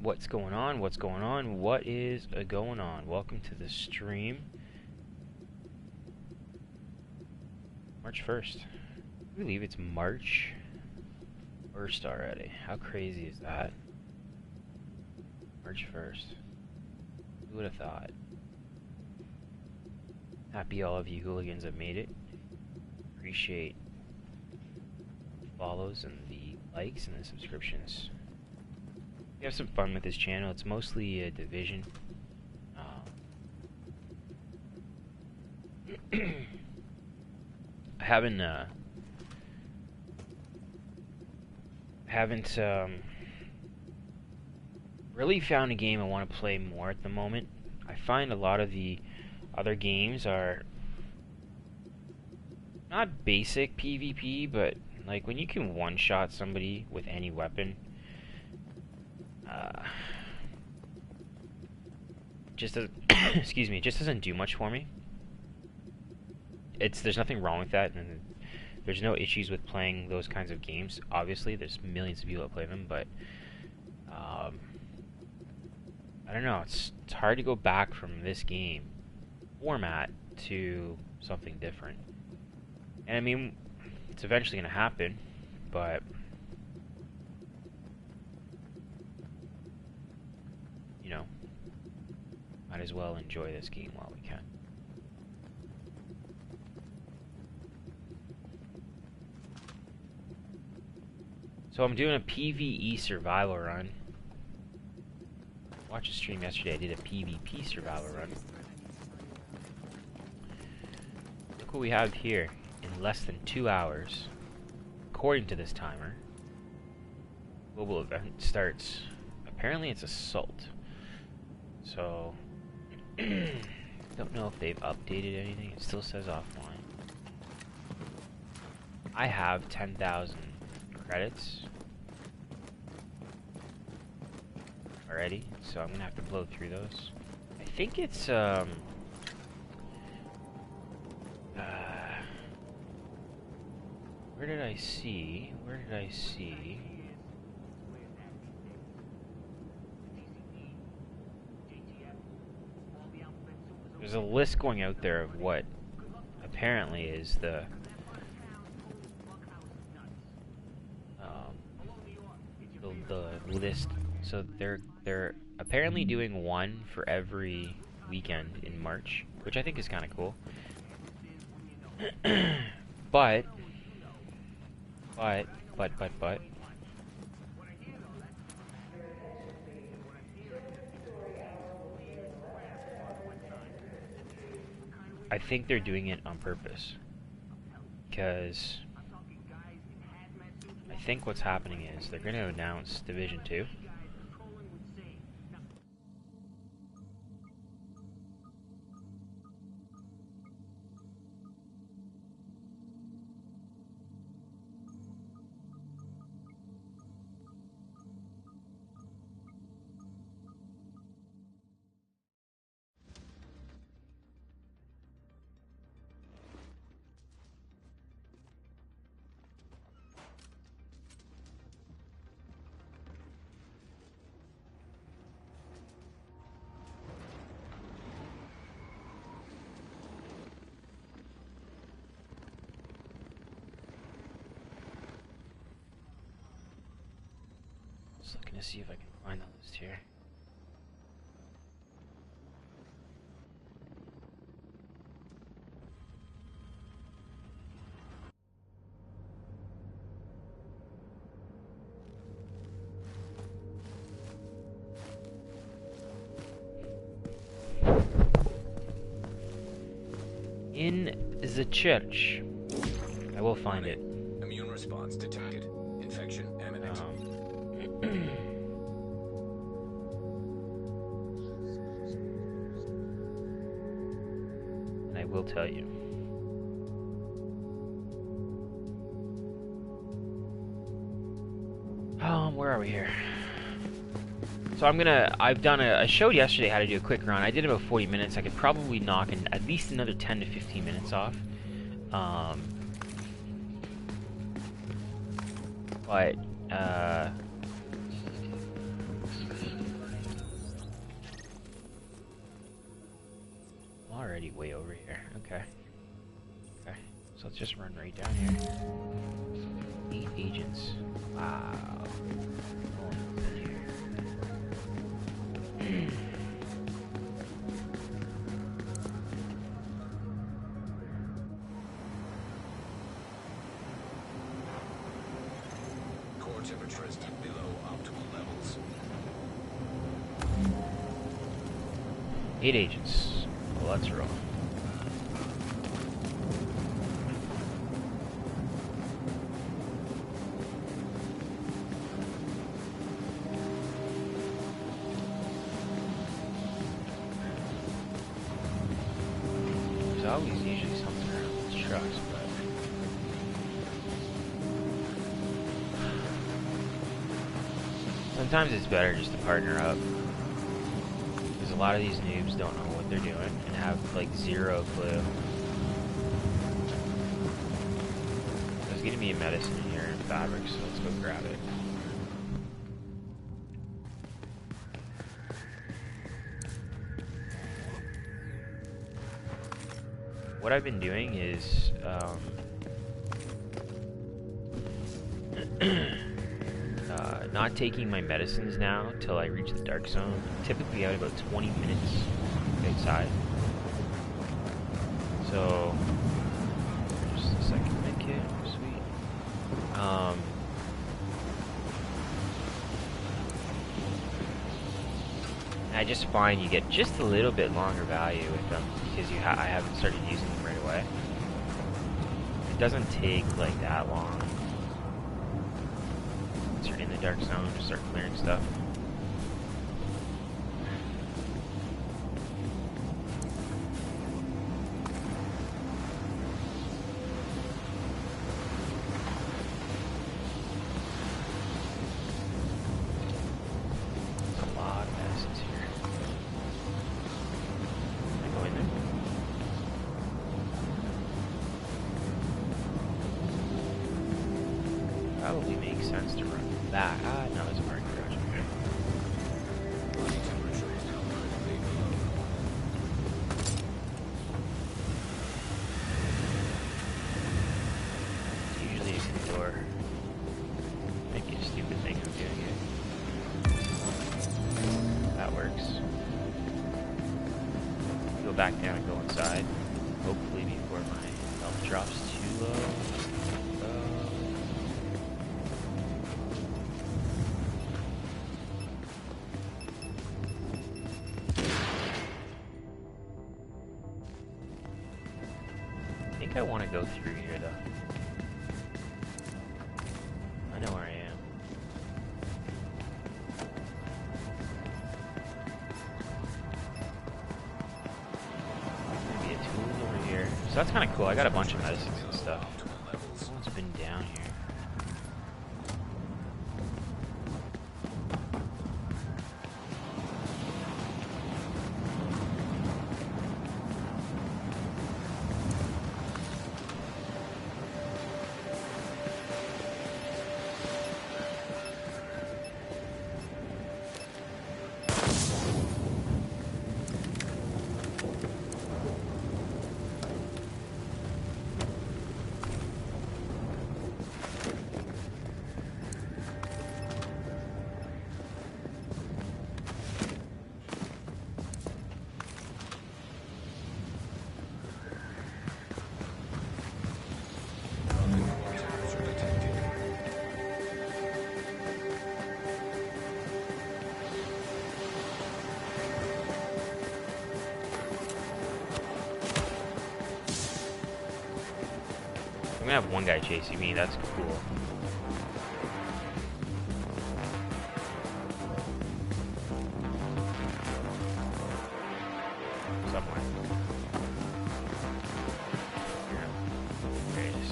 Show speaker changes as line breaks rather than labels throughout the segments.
What's going on? What's going on? What is going on? Welcome to the stream. March 1st. I believe it's March 1st already. How crazy is that? March 1st. Who would have thought? Happy all of you hooligans have made it. Appreciate the follows and the likes and the subscriptions. We have some fun with this channel. It's mostly a Division. I haven't really found a game I want to play more at the moment. I find a lot of the other games are not basic PvP, but like when you can one-shot somebody with any weapon, just doesn't excuse me, it just doesn't do much for me. There's nothing wrong with that, and there's no issues with playing those kinds of games. Obviously, there's millions of people that play them, but I don't know. It's hard to go back from this game format to something different. And I mean, it's eventually going to happen, but you know, might as well enjoy this game while we can. So I'm doing a PvE survival run. Watched a stream yesterday. I did a PvP survival run. Look what we have here. In less than 2 hours, according to this timer, global event starts. Apparently it's Assault. So, don't know if they've updated anything. It still says offline. I have 10,000 credits already, so I'm gonna have to blow through those. I think it's where did I see? There's a list going out there of what apparently is the list. So they're apparently doing one for every weekend in March, which I think is kind of cool. but I think they're doing it on purpose, because I think what's happening is they're going to announce Division 2. Just looking to see if I can find the list here. In the church. I will find it.
Immune response detected. Infection imminent.
And I will tell you. Where are we here? So I showed yesterday how to do a quick run. I did about 40 minutes. I could probably knock in at least another 10 to 15 minutes off. But already way over here. Okay. Okay. So let's just run right down here. 8 agents. Wow. Only been here.
Core temperature is below optimal levels.
8 agents. Well, let's roll. There's always usually something around these trucks, but sometimes it's better just to partner up. Because a lot of these noobs don't know what they're doing and have like zero clue. There's gonna be a medicine in here in fabric, so let's go grab it. What I've been doing is not taking my medicines now till I reach the dark zone. Typically I have about 20 minutes outside. So just a second medkit, sweet. I just find you get just a little bit longer value with them because I haven't started using them right away. It doesn't take like that long. Once you're in the dark zone, just start clearing stuff. There's a lot of medicines here. Can I go in there? Probably makes sense to run back. Ah, no, there's a parking garage over here.
Body temperature is comfortably below.
It's usually a good door. Might be a stupid thing of doing it. That works. Go back down and go inside. Hopefully before my health drops too low. I think I want to go through here though. I know where I am. Maybe a tool over here. So that's kind of cool. I got a bunch of medicines and stuff.
Optimal levels.
Someone's been down here.
Temperature detected.
I'm gonna have one guy chasing me. That's cool. Somewhere. Yeah. There it is.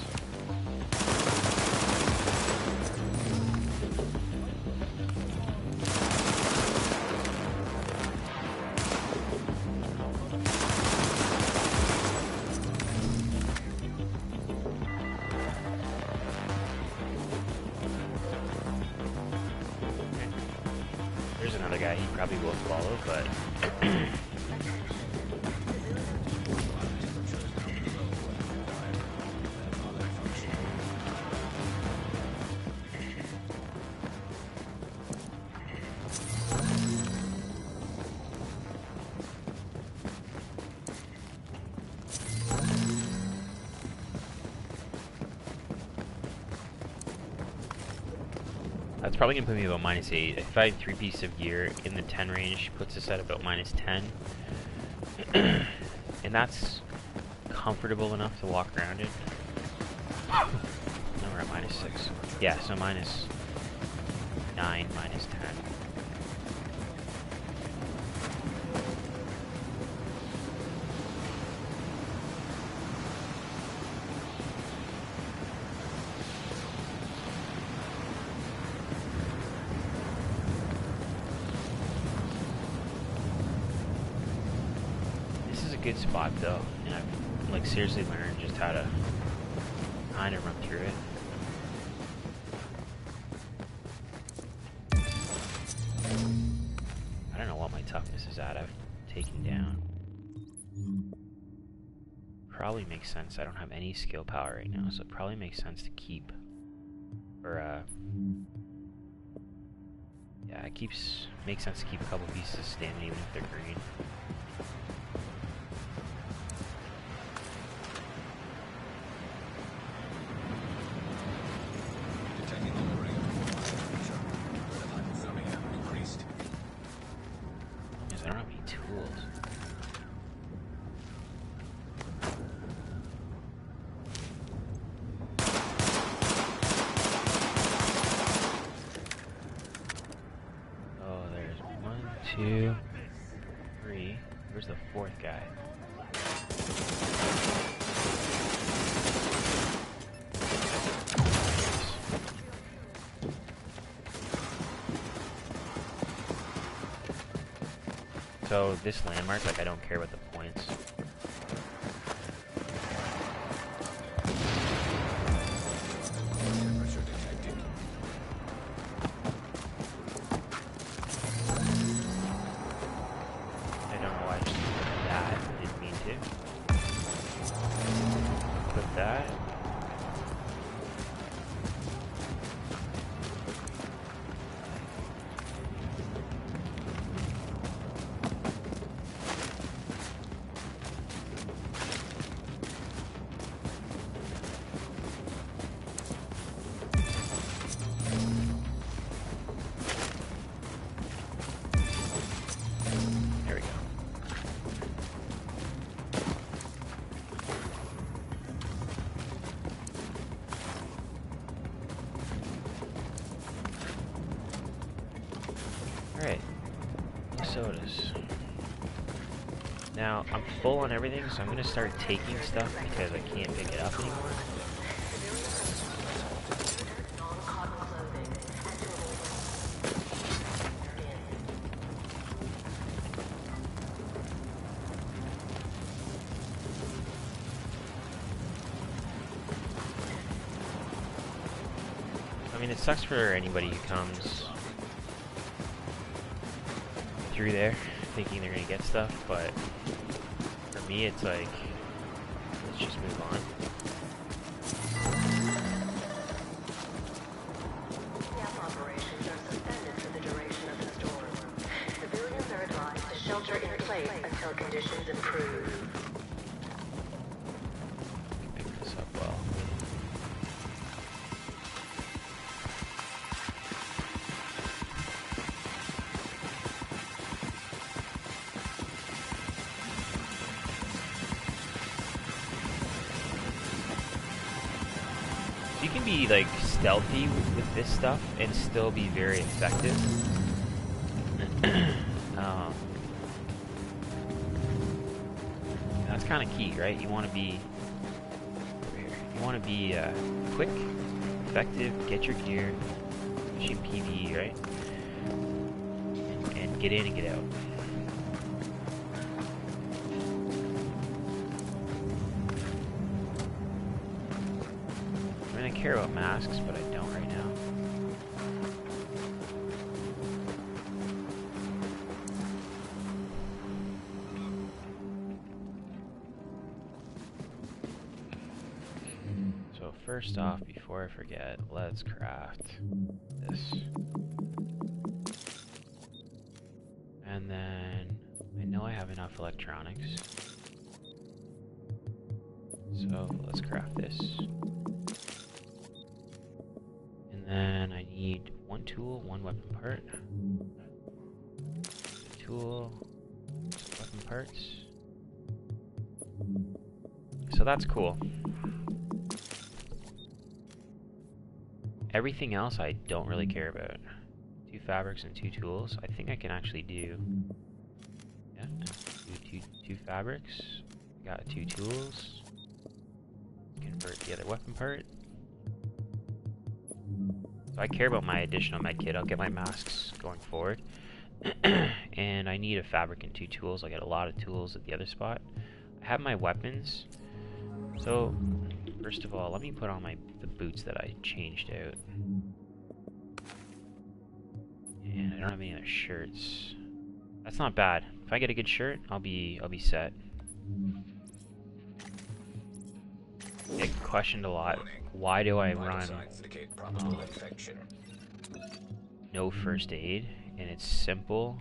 There's another guy he probably will follow, but That's probably gonna put me about -8. If I have 3 pieces of gear in the 10 range, puts us at about -10. And that's comfortable enough to walk around in. Now we're at -6. Yeah, so -9, -10. This is a good spot though, and I've like seriously learned just how to kind of run through it. I don't know what my toughness is at. I've taken down. Probably makes sense. I don't have any skill power right now, so it probably makes sense to keep. Or yeah, it makes sense to keep a couple pieces of stamina even if they're green. I don't have any tools. Oh, there's 1, 2, 3. Where's the 4th guy? So this landmark, like I don't care about the points.
Temperature detected.
I don't know why I just did that. I didn't mean to. Put that. There we go. Alright. Sodas. Now, I'm full on everything, so I'm gonna start taking stuff because I can't pick it up anymore. I mean, it sucks for anybody who comes through there thinking they're gonna get stuff, but for me, it's like, let's just move on.
Camp operations are suspended for the duration of the storm. Civilians are advised to shelter in place until conditions improve.
Pick this up well. You can be like stealthy with this stuff and still be very effective. That's kind of key, right? You want to be over here. You want to be quick, effective, get your gear, especially in PvE, right? And get in and get out. I mean, I care about masks, but I don't right now. So first off, before I forget, let's craft this. And then I know I have enough electronics. So let's craft this. And then I need One tool, one weapon part. Tool, weapon parts. So that's cool. Everything else I don't really care about. 2 fabrics and 2 tools. I think I can actually do... Yeah, two fabrics. Got 2 tools. Convert the other weapon part. So I care about my additional med kit. I'll get my masks going forward. And I need a fabric and 2 tools. I got a lot of tools at the other spot. I have my weapons. So, first of all, let me put on the boots that I changed out. And I don't have any other shirts. That's not bad. If I get a good shirt, I'll be set. Get questioned a lot. Why do I run no first aid? And it's simple.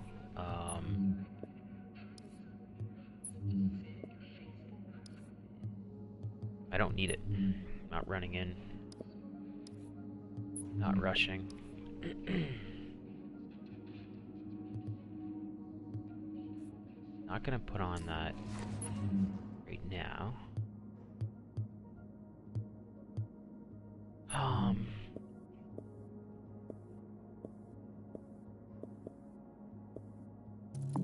I don't need it. Not running in. Not rushing. Not gonna put on that right now.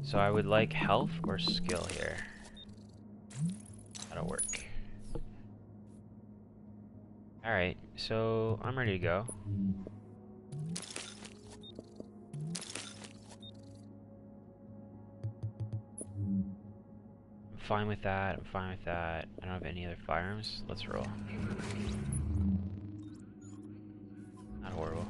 So I would like health or skill here. That'll work. Alright, so I'm ready to go. I'm fine with that, I'm fine with that. I don't have any other firearms. Let's roll. Not horrible.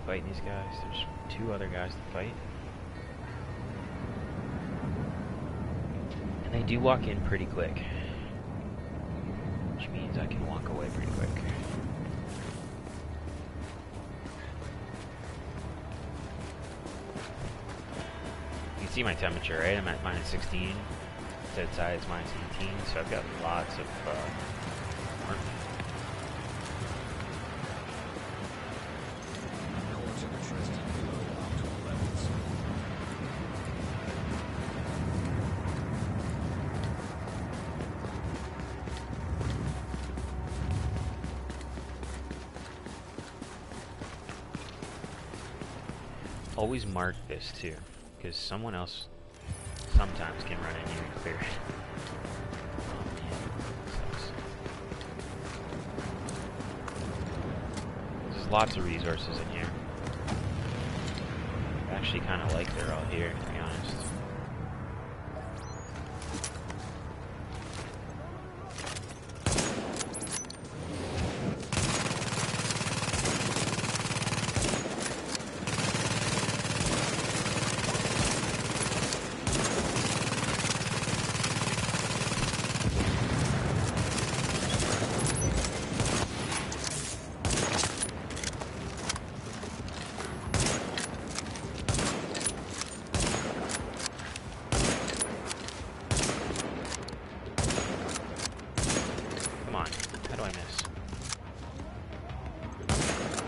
Fighting these guys. There's 2 other guys to fight. And they do walk in pretty quick. Which means I can walk away pretty quick. You can see my temperature, right? I'm at minus 16. It's outside, it's minus 18, so I've got lots of warmth. Always mark this too, because someone else sometimes can run in here and clear it. Oh man, sucks. There's lots of resources in here. I actually kind of like they're all here, to be honest.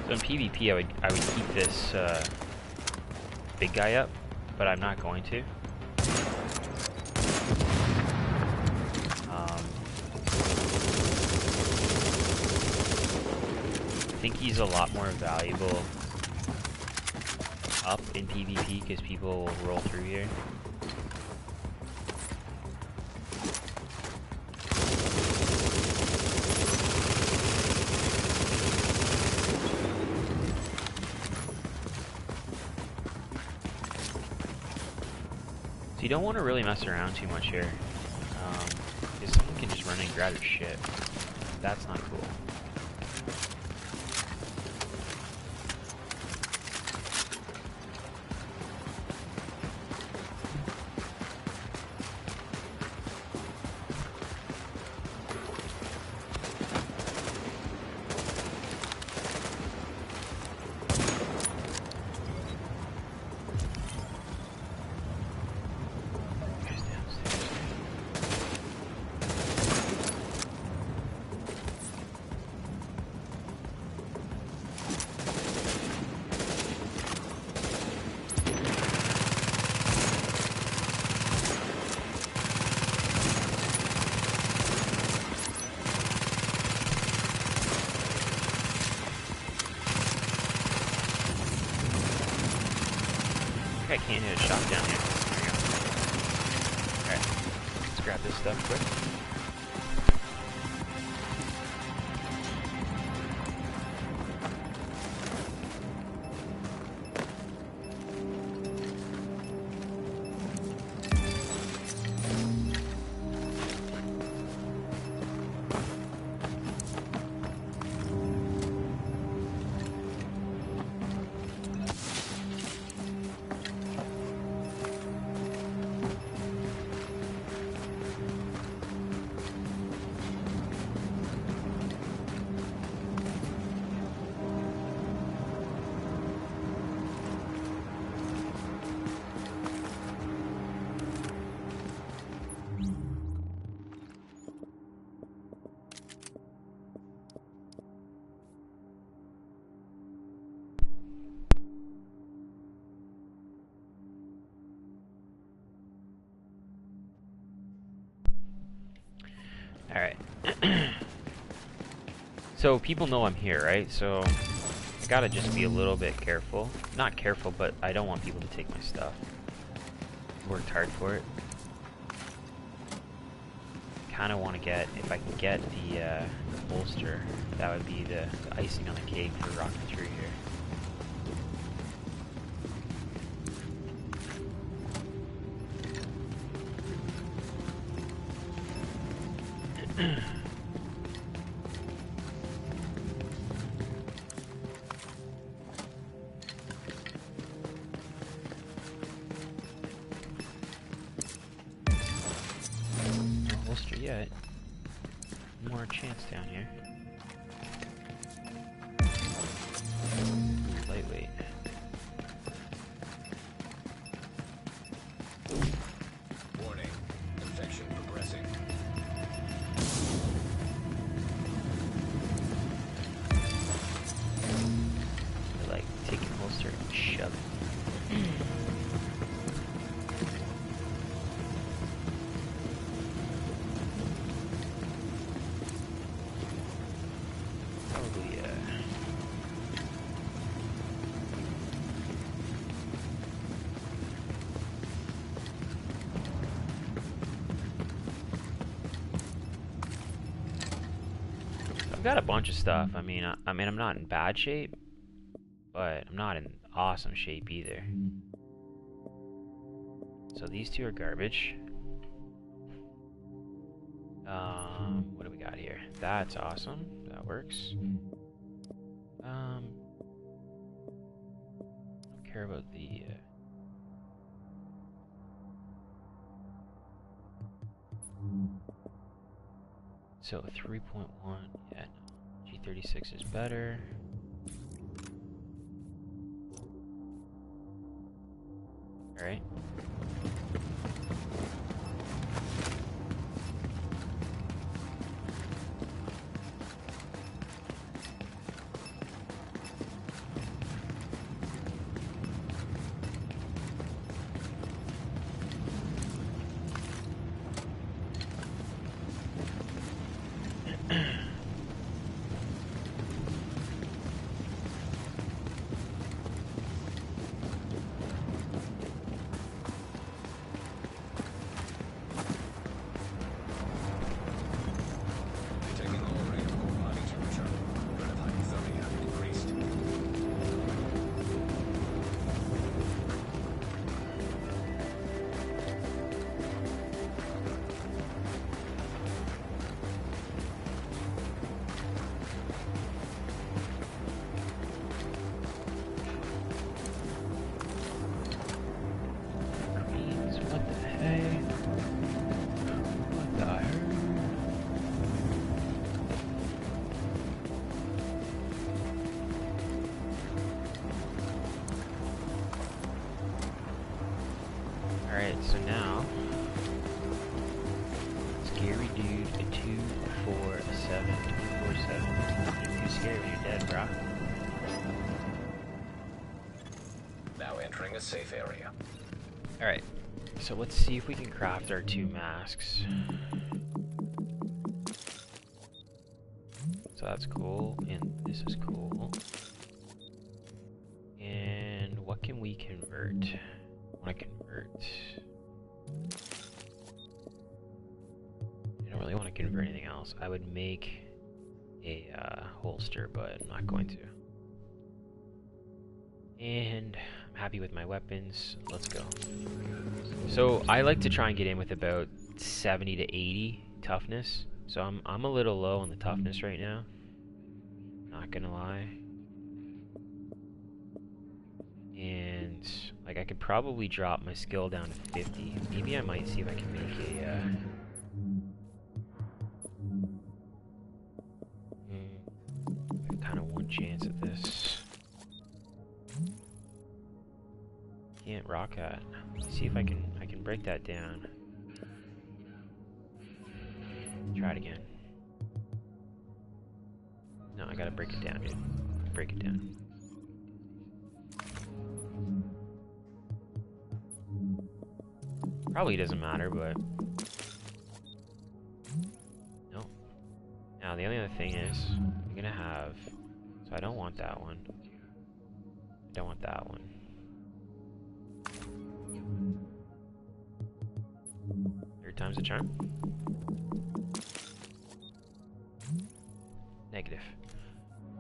So in PvP, I would keep this big guy up, but I'm not going to. I think he's a lot more valuable up in PvP because people will roll through here. So you don't want to really mess around too much here. Because someone can just run in and grab your shit. That's not cool. I can't hit a shot down here. There we go. Alright, let's grab this stuff quick. Alright. So people know I'm here, right? So I gotta just be a little bit careful. Not careful, but I don't want people to take my stuff. Worked hard for it. Kinda wanna get, if I can get the holster, that would be the icing on the cake for rocking through here. No holster yet. More chance down here. Lightweight.
Warning. Infection progressing.
I like taking holster and shove it. Probably, I've got a bunch of stuff. I mean, I'm not in bad shape, but I'm not in awesome shape either. So these two are garbage. What do we got here? That's awesome. That works. Don't care about the. So 3.1. Yeah, no. G36 is better. All right. So now, scary dude, a 2, a 4, a 7, 2, 4, 7. You're too scary when you're dead, brah.
Now entering a safe area.
Alright, so let's see if we can craft our 2 masks. So that's cool, and this is cool. And what can we convert? I want to convert. I don't really want to convert anything else. I would make a holster, but I'm not going to. And I'm happy with my weapons. Let's go. So I like to try and get in with about 70 to 80 toughness. So I'm a little low on the toughness right now. Not gonna lie. And like I could probably drop my skill down to 50. Maybe I might see if I can make a kind of one chance at this. Can't rock that. Let's see if I can break that down. Try it again. No, I gotta break it down, dude. Break it down. Probably doesn't matter, but no. Now the only other thing is I'm gonna have. So I don't want that one. I don't want that one. Third time's a charm. Negative.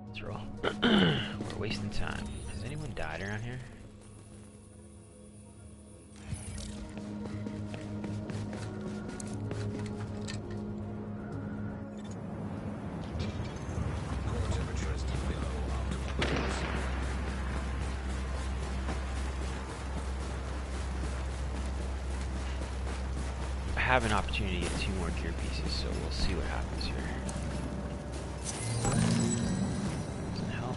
Let's roll. We're wasting time. Has anyone died around here?
Core temperature is below optimal levels.
I have an opportunity to get 2 more gear pieces, so we'll see what happens here. Doesn't help.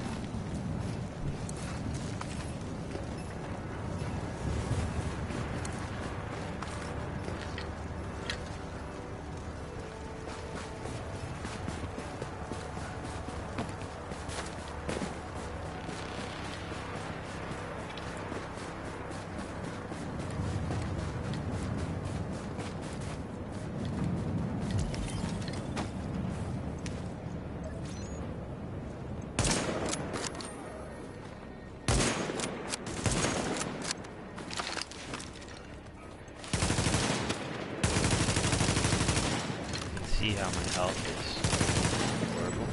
See how my health is horrible.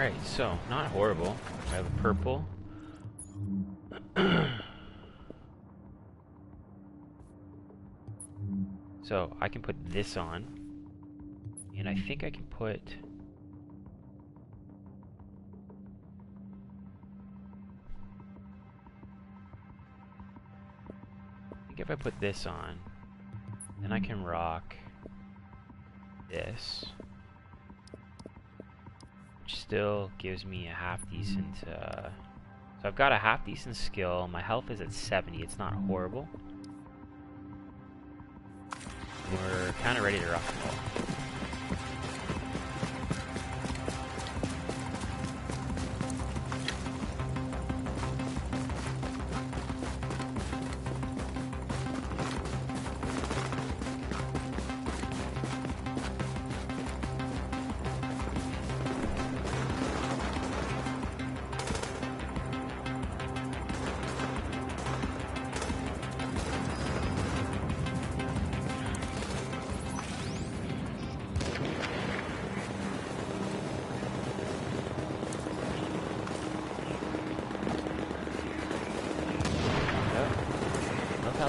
Alright, so, not horrible. I have a purple. So, I can put this on. And I think I can put... I think if I put this on, then I can rock this. Which still gives me a half-decent... so I've got a half-decent skill. My health is at 70. It's not horrible. We're kind of ready to rock and roll.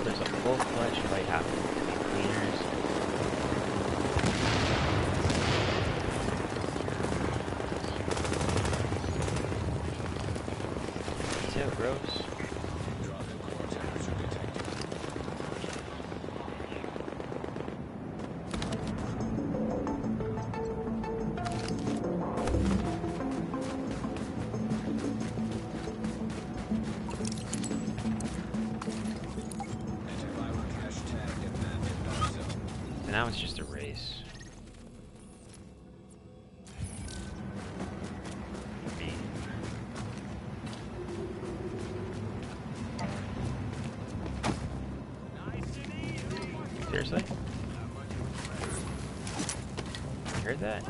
There's a full-fledged fight happening between cleaners. Peace out, Rose. Now it's just a race. Me. Seriously? You heard that?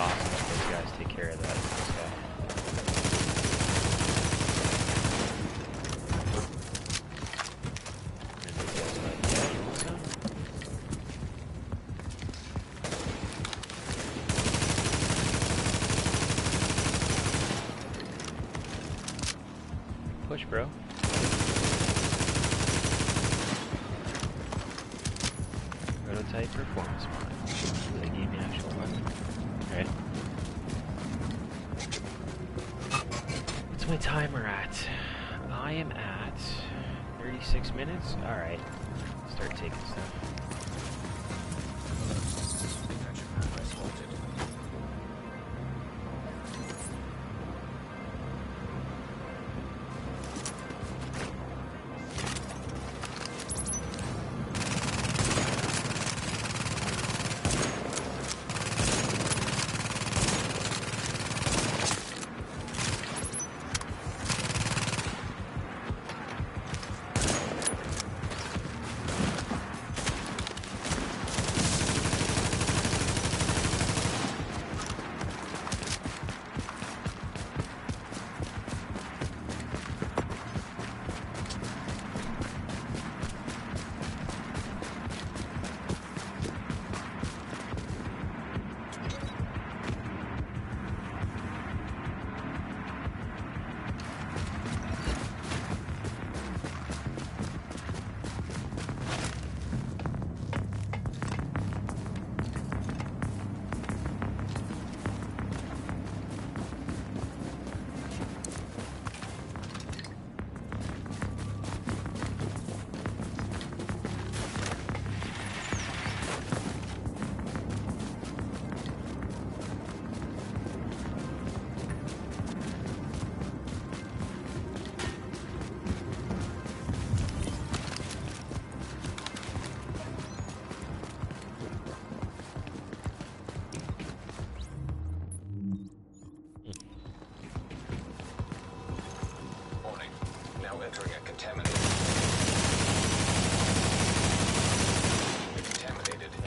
Awesome. Those guys take care of that. And these guys are like, yeah, you want some? Push, bro. Prototype performance mod. They gave me an actual weapon. Okay. What's my timer at? I am at 36 minutes. Alright. Start taking stuff.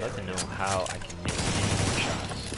I'd like to know how I can miss any more shots.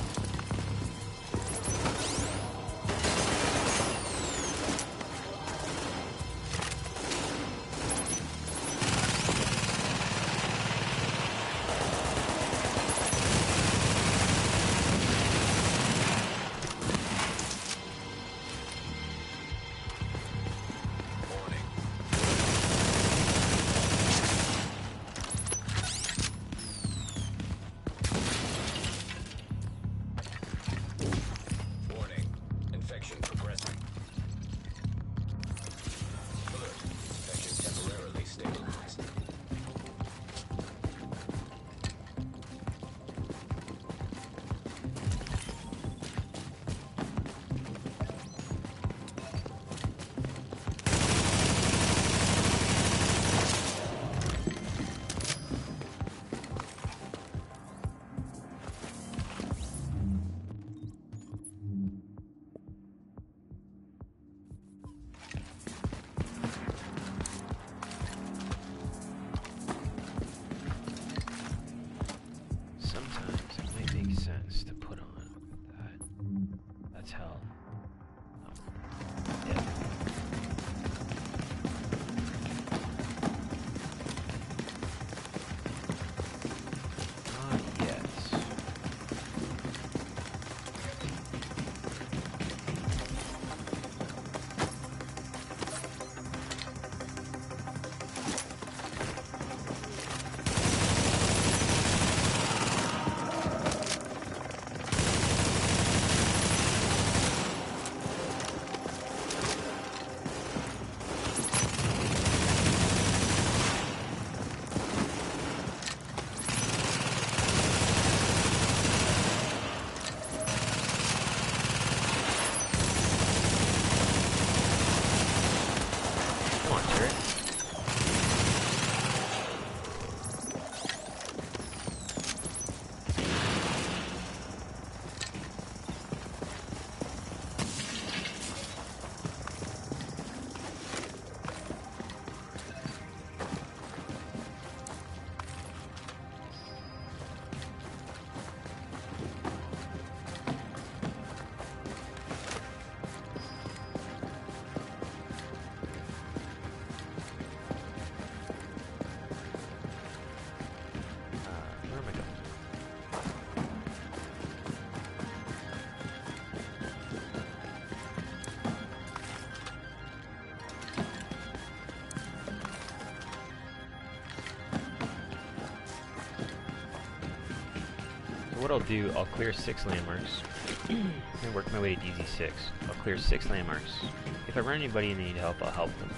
What I'll do, I'll clear 6 landmarks and work my way to DZ6. I'll clear 6 landmarks. If I run anybody and they need help, I'll help them.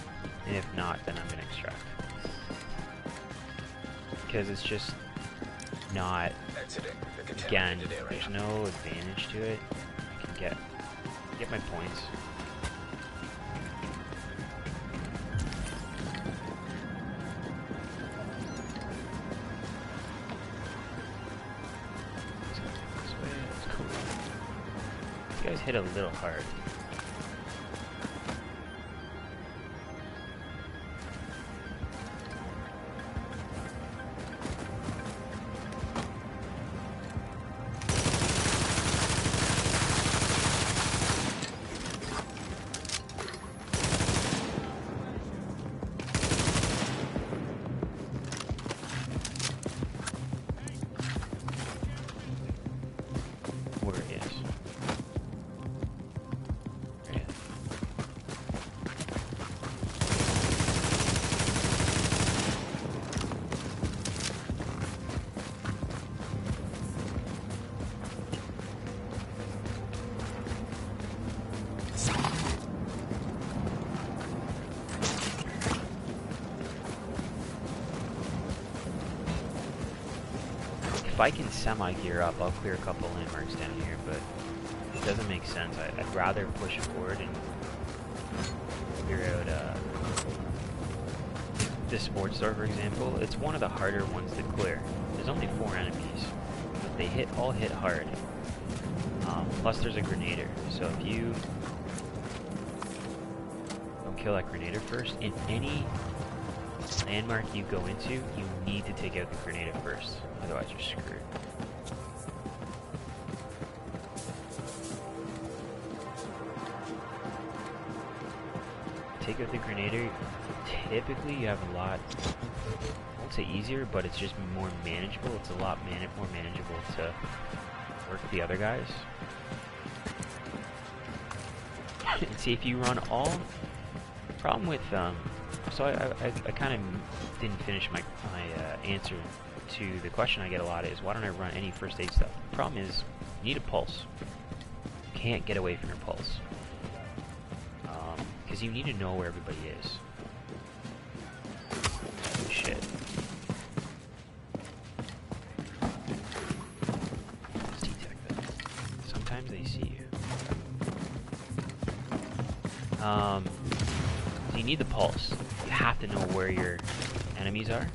And if not, then I'm going to extract. Because it's just not, again, there's no advantage to it. I can get my points. These guys hit a little hard. If I can semi-gear up, I'll clear a couple landmarks down here, but it doesn't make sense. I'd rather push forward and clear out this sports store, for example. It's one of the harder ones to clear. There's only 4 enemies, but they all hit hard. Plus there's a grenader, so if you don't kill that grenader first, in any landmark you go into, you need to take out the grenade first. Otherwise you're screwed. Take out the grenader, typically you have a lot, I won't say easier, but it's just more manageable. It's a lot more manageable to work with the other guys. And see, if you run all, problem with, so I kind of didn't finish my answer to the question I get a lot is, why don't I run any first aid stuff? The problem is, you need a pulse. You can't get away from your pulse. Because you need to know where everybody is. Shit. Let's detect them. Sometimes they see you. So you need the pulse. You have to know where your enemies are.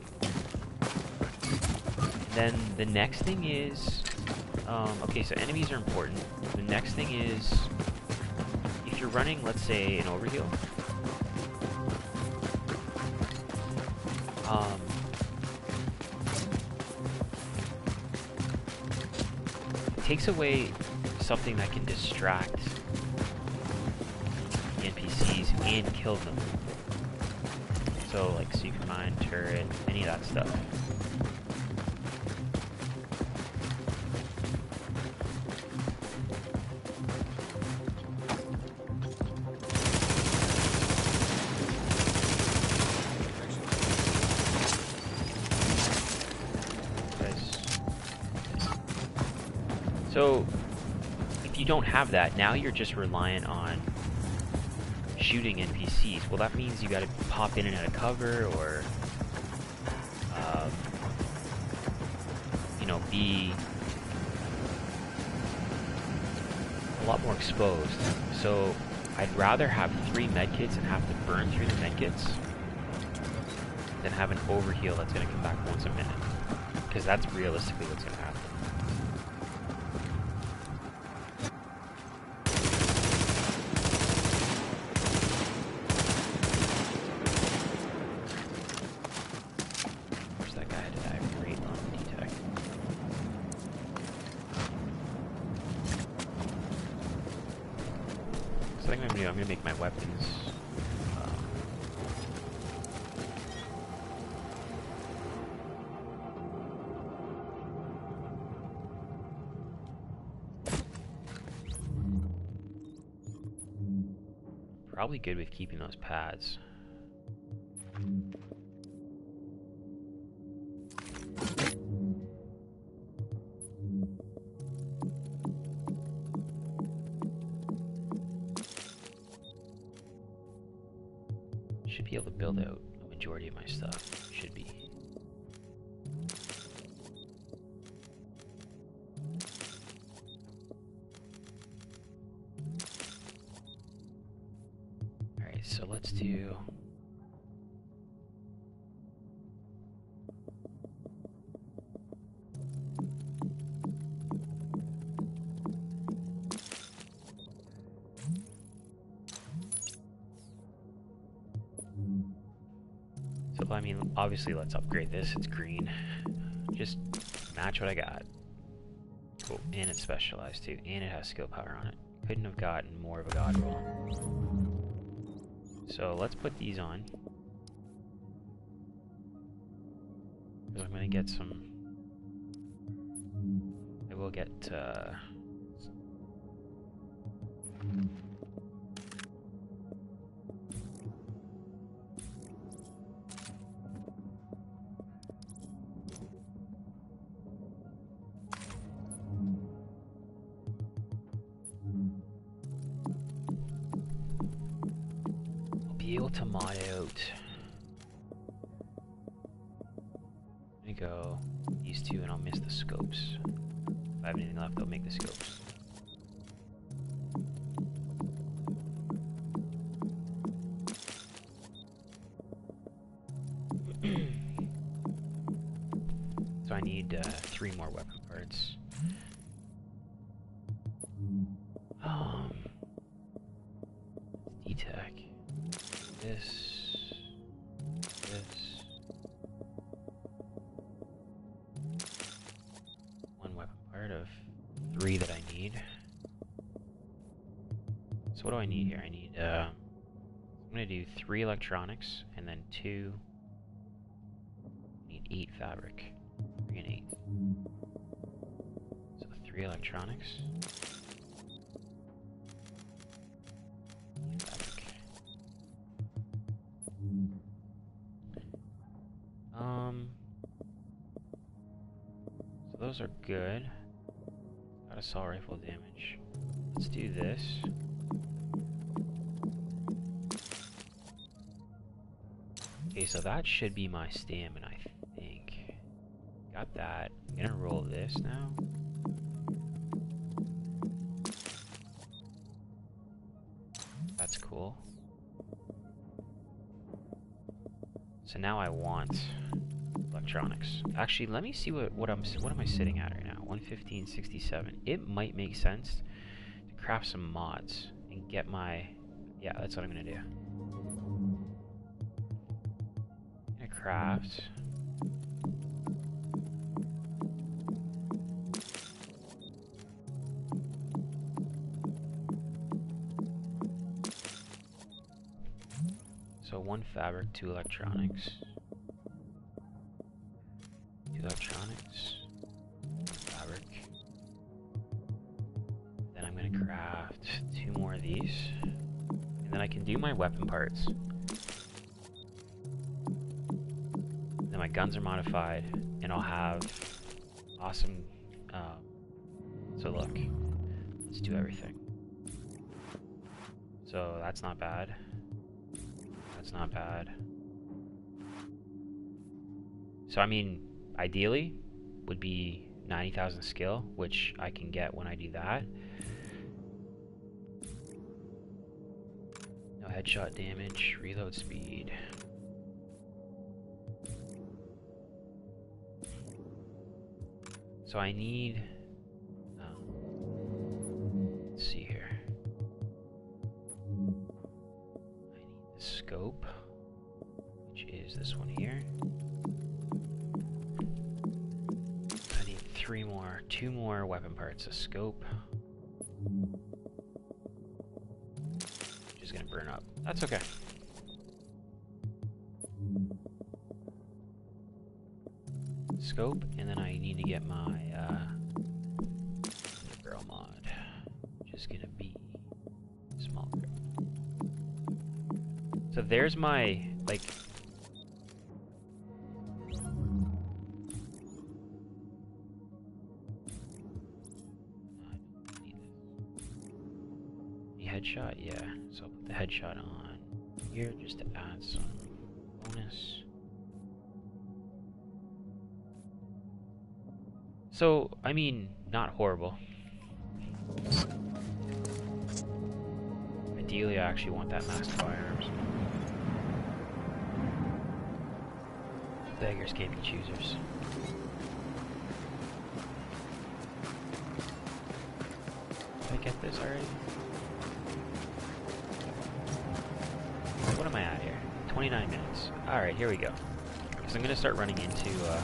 And then the next thing is, okay, so enemies are important. The next thing is, if you're running, let's say, an overheal, it takes away something that can distract the NPCs and kill them. So, like secret mine, turret, any of that stuff. So, if you don't have that, now you're just reliant on shooting NPCs. Well, that means you gotta pop in and out of cover, or, you know, be a lot more exposed. So, I'd rather have 3 medkits and have to burn through the medkits than have an overheal that's gonna come back once a minute. Because that's realistically what's gonna happen. I'm gonna make my weapons. Probably good with keeping those pads. Should be able to build out a majority of my stuff. Should be. Alright, so let's do... I mean, obviously, let's upgrade this. It's green. Just match what I got. Cool. And it's specialized too. And it has skill power on it. Couldn't have gotten more of a god roll. So let's put these on. I'm gonna get some... I will get... be able to mod out. Let me go these two and I'll miss the scopes. If I have anything left, I'll make the scopes. So I need 3 more weapon parts. D-Tech. This. short of 3 that I need. So what do I need here? I need, I'm gonna do 3 electronics, and then 2, I need 8 fabric. 3 and 8. So 3 electronics. Fabric. So those are good. Got assault rifle damage. Let's do this. Okay, so that should be my stamina, I think. Got that. I'm gonna roll this now. That's cool. So now I want electronics. Actually, let me see what am I sitting at right now? 115.67. It might make sense to craft some mods and get my... Yeah, that's what I'm gonna do. I'm gonna craft... So 1 fabric, 2 electronics. 2 electronics. 1 fabric. Then I'm gonna craft 2 more of these. And then I can do my weapon parts. Then my guns are modified, and I'll have awesome... so look, let's do everything. So that's not bad. That's not bad. So I mean, ideally would be 90,000 skill, which I can get when I do that. No headshot damage, reload speed. So I need... let's see here. I need the scope, which is this one here. I need 2 more weapon parts. A scope, which is gonna burn up. That's okay. Scope, and then I need to get my barrel mod, which is gonna be small grip. So there's my, like, the headshot, yeah. So I'll put the headshot on here just to add some bonus. So, I mean, not horrible. Ideally, I actually want that masked firearms. Beggars can't be choosers. Did I get this already? What am I at here? 29 minutes. Alright, here we go. So I'm going to start running into a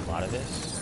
lot of this.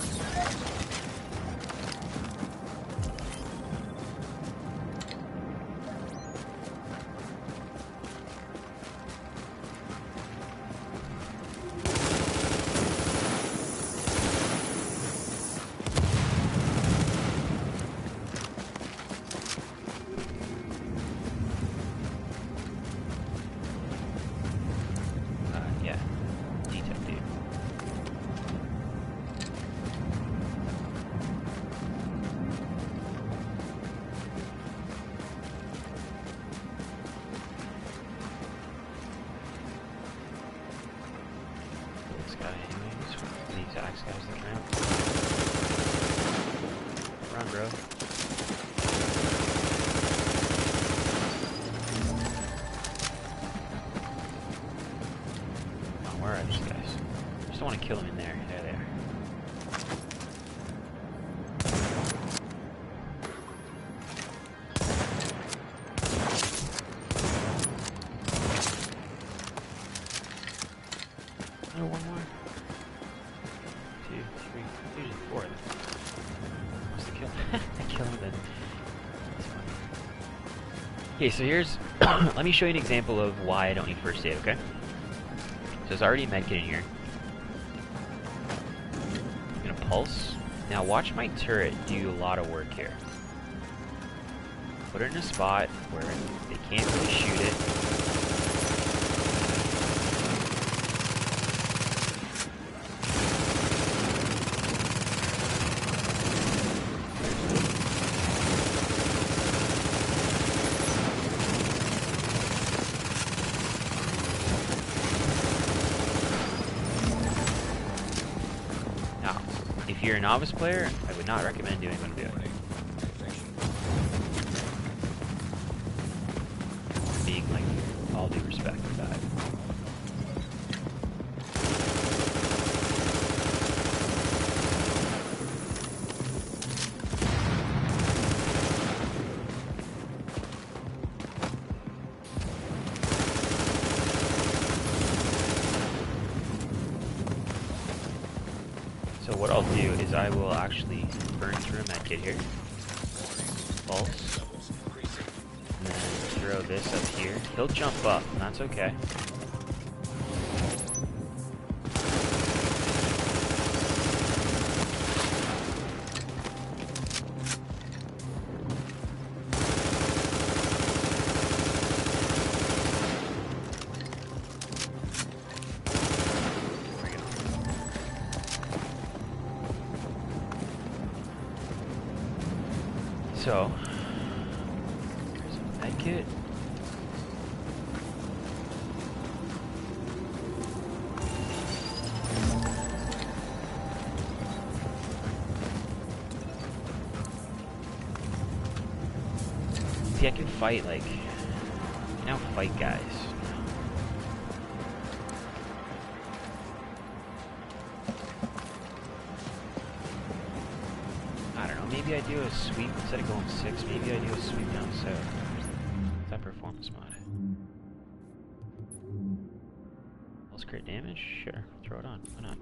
then it's fine. Okay, so here's let me show you an example of why I don't need first aid, okay? So there's already a medkit in here. I'm gonna pulse. Now watch my turret do a lot of work here. Put it in a spot where they can't really shoot it. Now, if you're a novice player, I would not recommend doing what I'm doing. Being like, all due respect with that. So what I'll do is I will actually burn through a medkit here. Pulse. And then throw this up here. He'll jump up, and that's okay. So, here's a medkit. See, I can fight, like, I can now fight guys. I don't know, maybe I do a sweep instead of going 6, maybe I do a sweep down south. Is that performance mod? Pulse crit damage? Sure, throw it on, why not?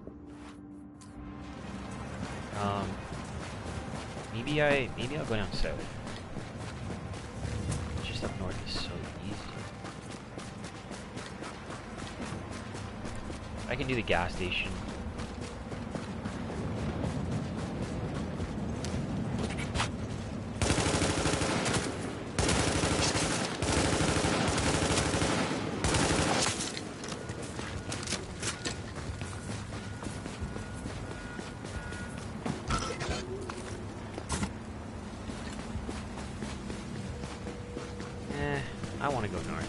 Maybe I'll go down south. Just up north is so easy. I can do the gas station. I want to go north.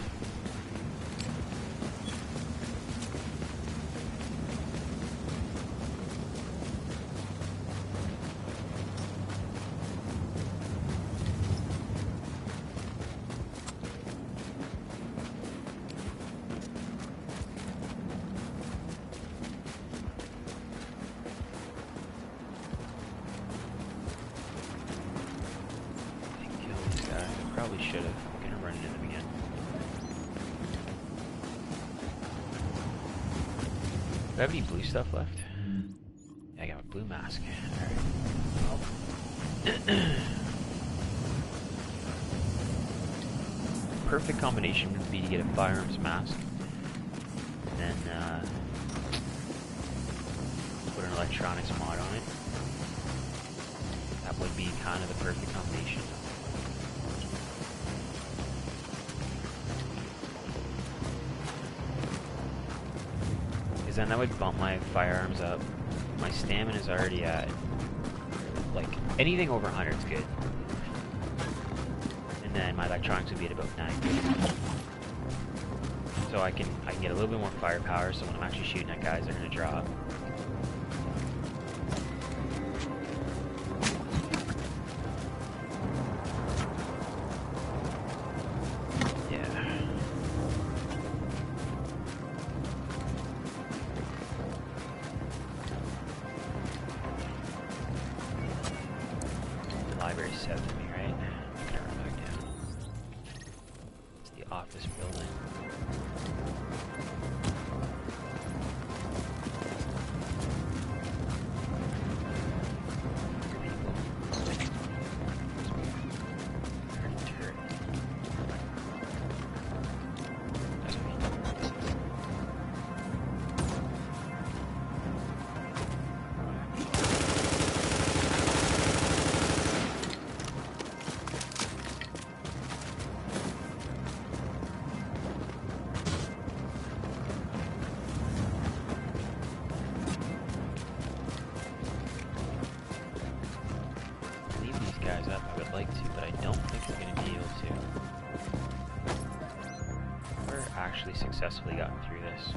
I kill this guy. I probably should have. I'm gonna run into them again. Do I have any blue stuff left? Yeah, I got a blue mask. Alright. Perfect combination would be to get a firearms mask. And then put an electronics mod on it. That would be kind of the perfect combination. Then that would bump my firearms up. My stamina is already at, like, anything over 100 is good. And then my electronics would be at about 90. So I can get a little bit more firepower, so when I'm actually shooting at guys, they're gonna drop. Library 7 to me, right? I'm gonna run back down. It's the office building. There's these guys up. I would like to, but I don't think we're going to be able to. We're actually successfully gotten through this.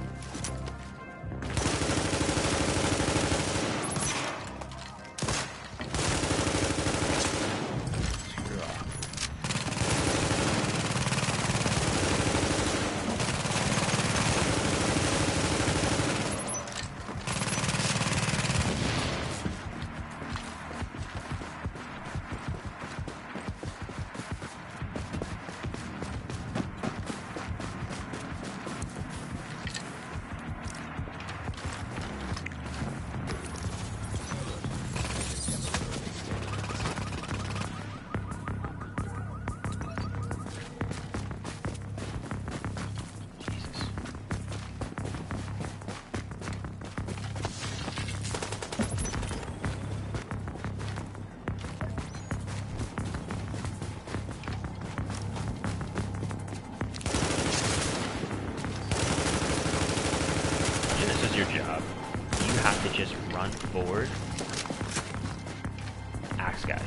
Your job. You have to just run forward. Axe guys.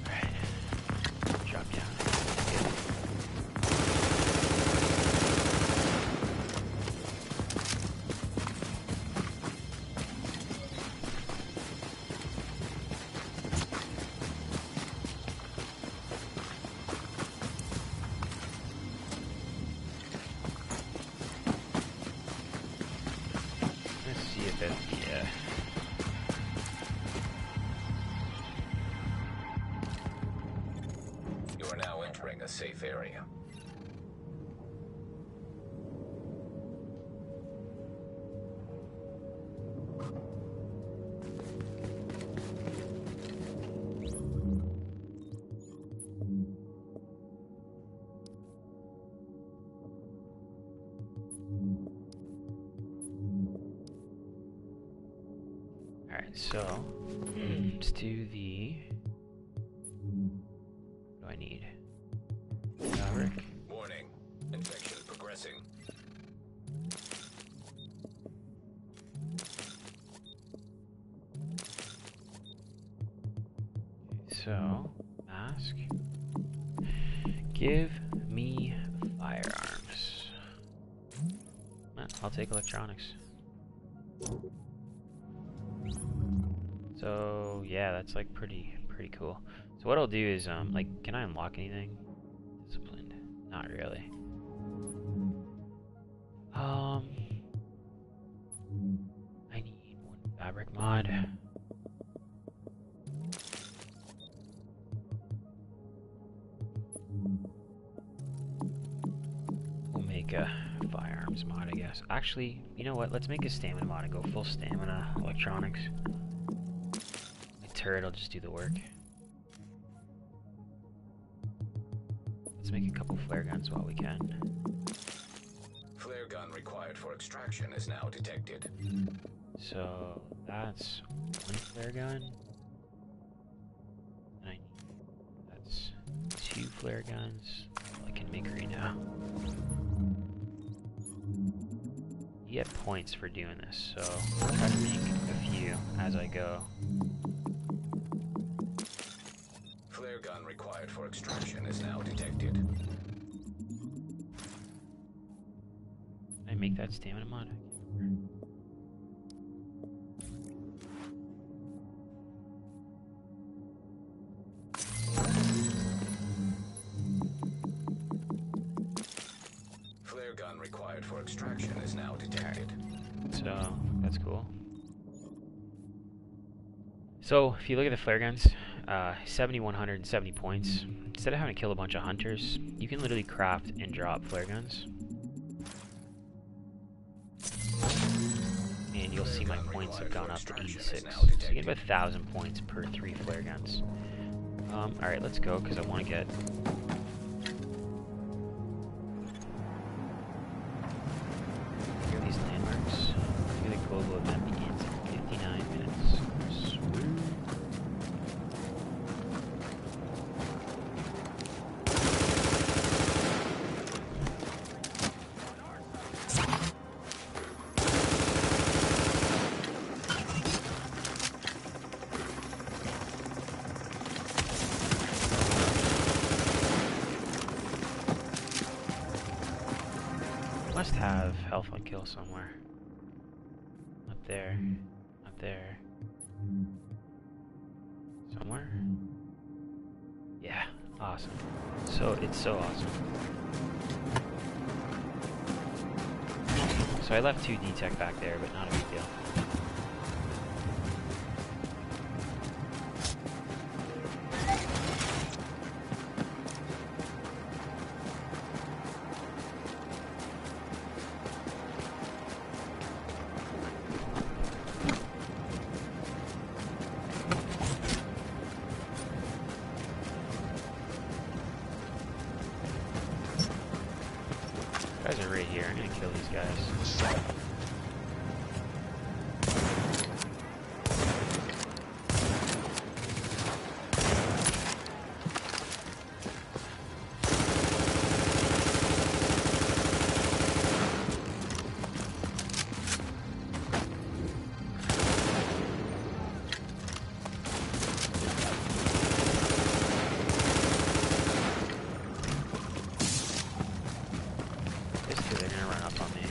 Alright. Drop down. Yeah.
You are now entering a safe area.
Alright, so let's do the. What do I need? Fabric.
Warning. Infection progressing.
So, mask. Give me firearms. I'll take electronics. So yeah, that's like pretty cool. So what I'll do is like, can I unlock anything? Disciplined? Not really. I need one fabric mod. We'll make a firearms mod, I guess. Actually, you know what? Let's make a stamina mod and go full stamina electronics. Turret will just do the work. Let's make a couple flare guns while we can.
Flare gun required for extraction is now detected.
So that's one flare gun. And that's two flare guns. All I can make right now. You get points for doing this, so I'll try to make a few as I go.
Flare gun required for extraction is now detected.
Can I make that stamina mod?
Flare gun required for extraction is now detected.
So that's cool. So if you look at the flare guns, 7,170 points. Instead of having to kill a bunch of hunters, you can literally craft and drop flare guns. And you'll see my points have gone up to 86. So you get about 1,000 points per 3 flare guns. Alright, let's go, because I want to get... Here are these landmarks. Maybe the global event begins in 59 minutes. Sweet. Must have health on kill somewhere. Up there. Up there. Somewhere? Yeah, awesome. So, it's so awesome. So I left 2 D-Tech back there, but not a big deal. Guys are right here. I'm gonna kill these guys. They're gonna run up on me.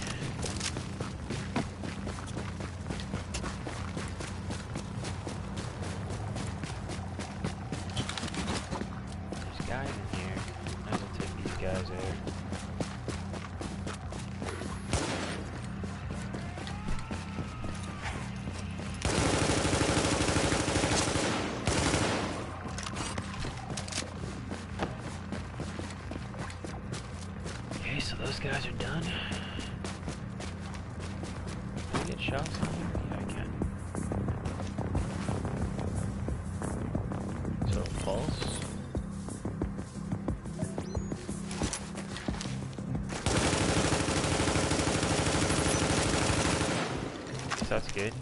There's guys in here. Might as well take these guys out. Okay, so those guys are done. Can I get shots on here? Yeah, I can. So, pulse. So that's good.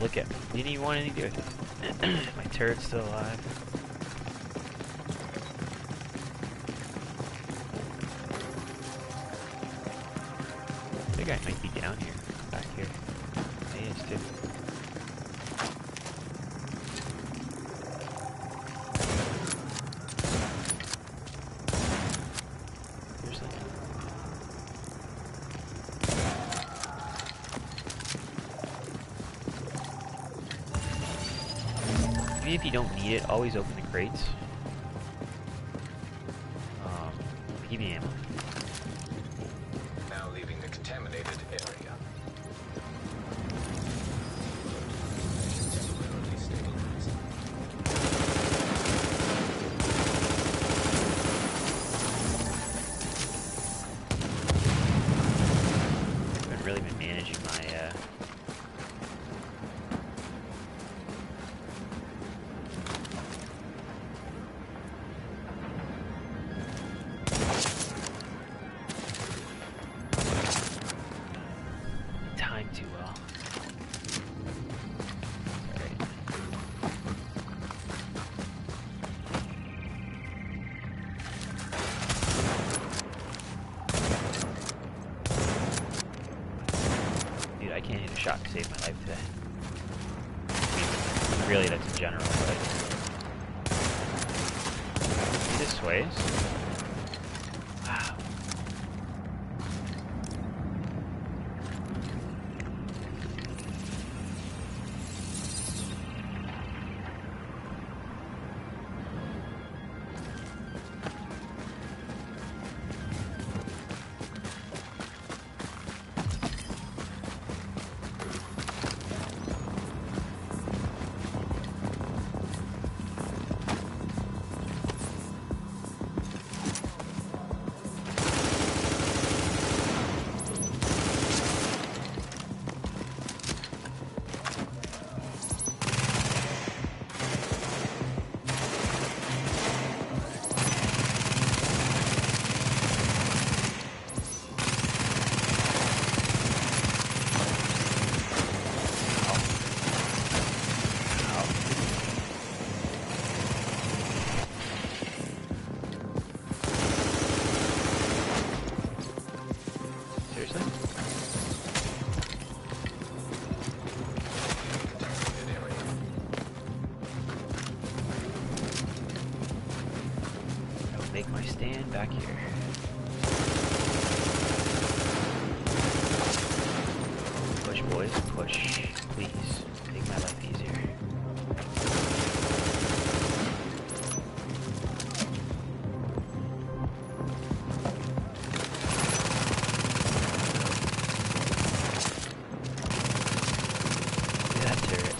look at me. Didn't even want anything to do with it. My turret's still alive. I think I might be down here, back here. He is too. Seriously? Even if you don't need it, always open the crates. PvE ammo.
Now leaving the contaminated area. Temporarily stabilized.
I haven't really been managing my time too well. Alright. Dude, I can't hit a shot to save my life today. I mean, really, that's in general, but... See this sways? Wow. Seriously?
Contaminated area.
I will make my stand back here. Push, boys, push. Please, make my life easier. Look at that turret.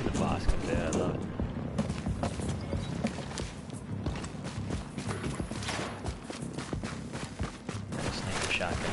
The boss comes in, I love it. That's a sniper shotgun.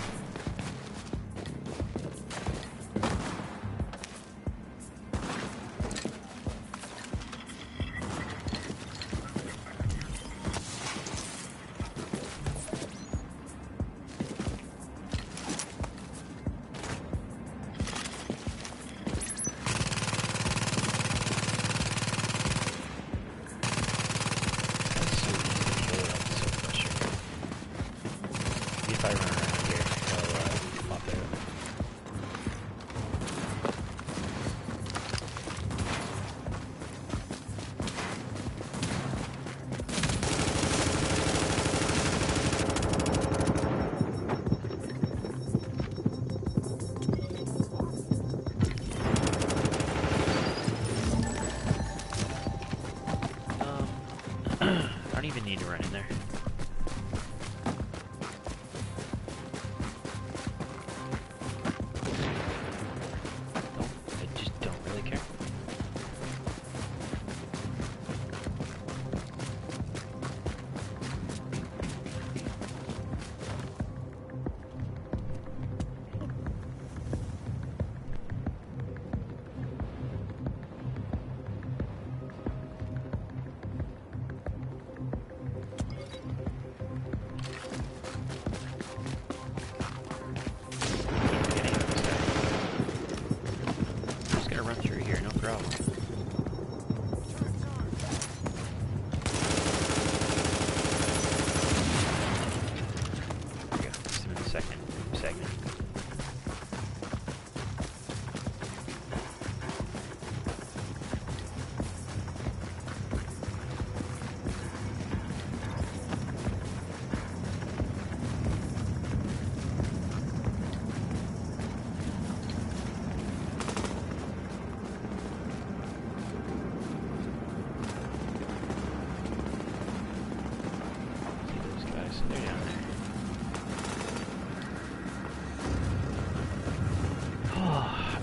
That's so easy to kill, that's so frustrating. See if I run around here, I'll pop out. I don't even need to run in there. Nope, I just don't really care.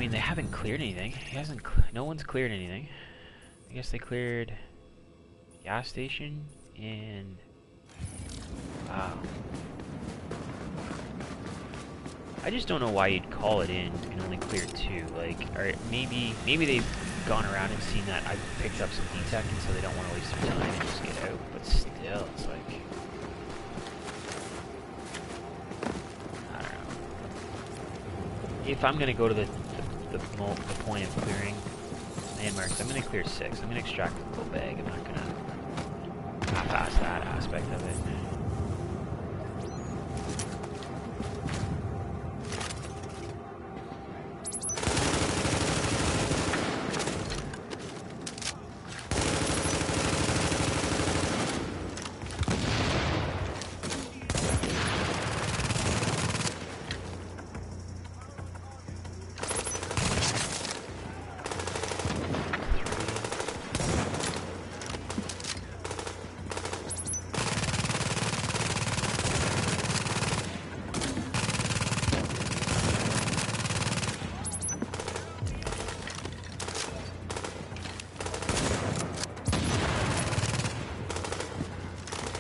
mean, they haven't cleared anything. He hasn't. No one's cleared anything. I guess they cleared gas station and wow. I just don't know why you'd call it in and only clear 2. Like, or maybe they've gone around and seen that I've picked up some detect, and so they don't want to waste their time and just get out. But still, it's like, I don't know. If I'm gonna go to the point of clearing landmarks, I'm gonna clear 6. I'm gonna extract the full bag. I'm not gonna half-ass that aspect of it.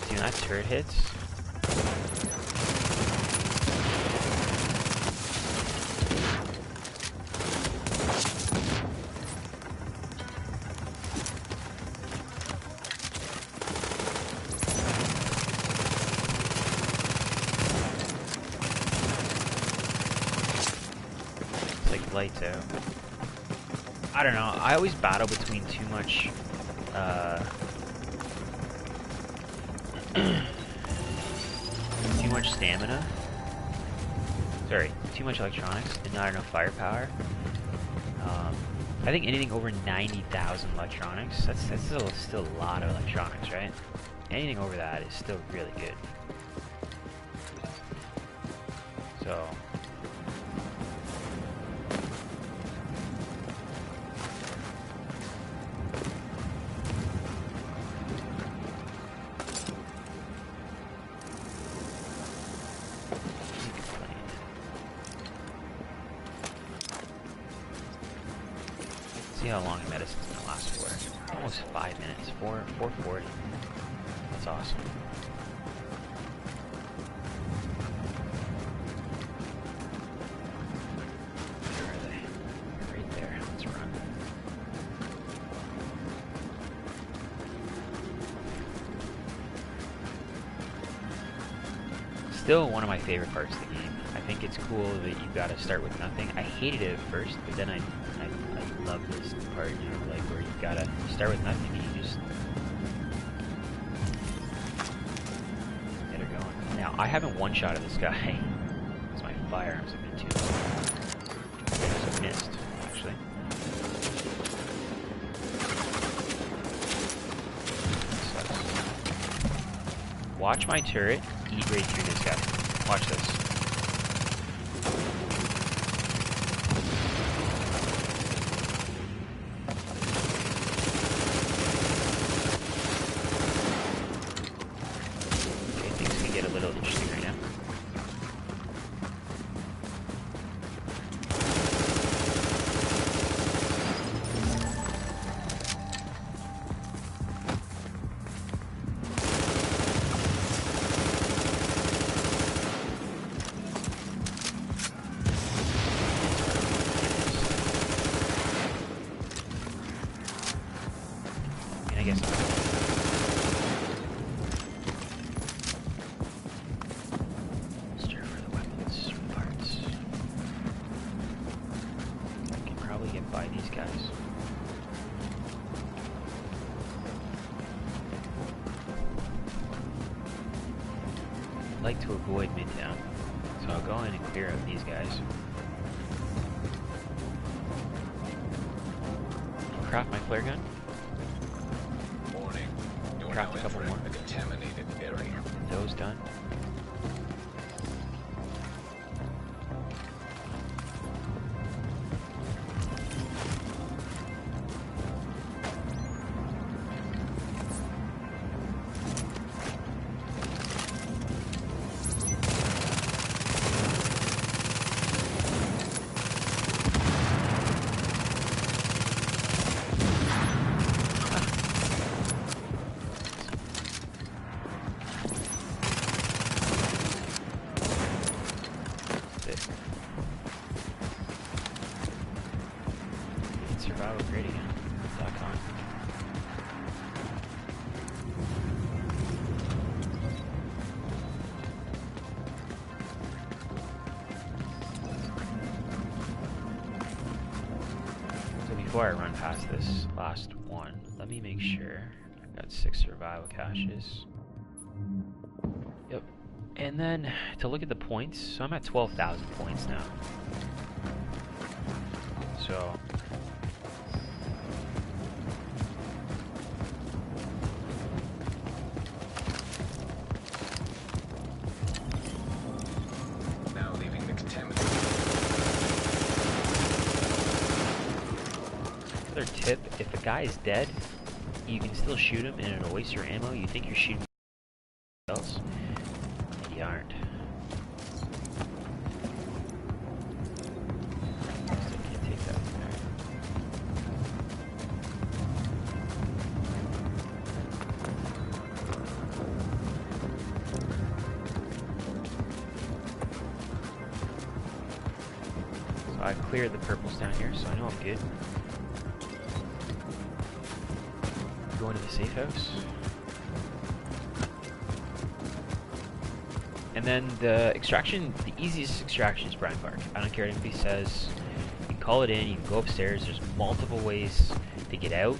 When that turret hits, it's like lights out. I don't know. I always battle between too much too much stamina. Sorry, too much electronics and not enough firepower. I think anything over 90,000 electronics, that's still a lot of electronics, right? Anything over that is still really good. So see how long medicine's gonna last for. Almost 5 minutes. 4:40. That's awesome. Where are they? Right there. Let's run. Still one of my favorite parts of the game. I think it's cool that you gotta start with nothing. I hated it at first, but then I love this part, you know, like where you gotta start with nothing and you just get her going. Now, I haven't one-shotted this guy because my firearms have been too low. I missed, actually. Watch my turret eat right through this guy. Watch this. guess not. Stir for the weapons parts. I can probably get by these guys. I'd like to avoid Midtown, so I'll go in and clear out these guys. Craft my flare gun.
Warning. You are
Craft
now
a couple
entering
more.
a contaminated area.
Those done. before I run past this last one, let me make sure I've got 6 survival caches. Yep. And then to look at the points, so I'm at 12,000 points now. So
Now leaving the contaminated.
another tip, if a guy is dead, you can still shoot him and it'll waste your ammo. You think you're shooting else, and you aren't. Still can't take that from there. So I cleared the purples down here, so I know I'm good. Going to the safe house. And then the extraction, the easiest extraction is Brine Bark. I don't care what anybody says. You can call it in, you can go upstairs. There's multiple ways to get out.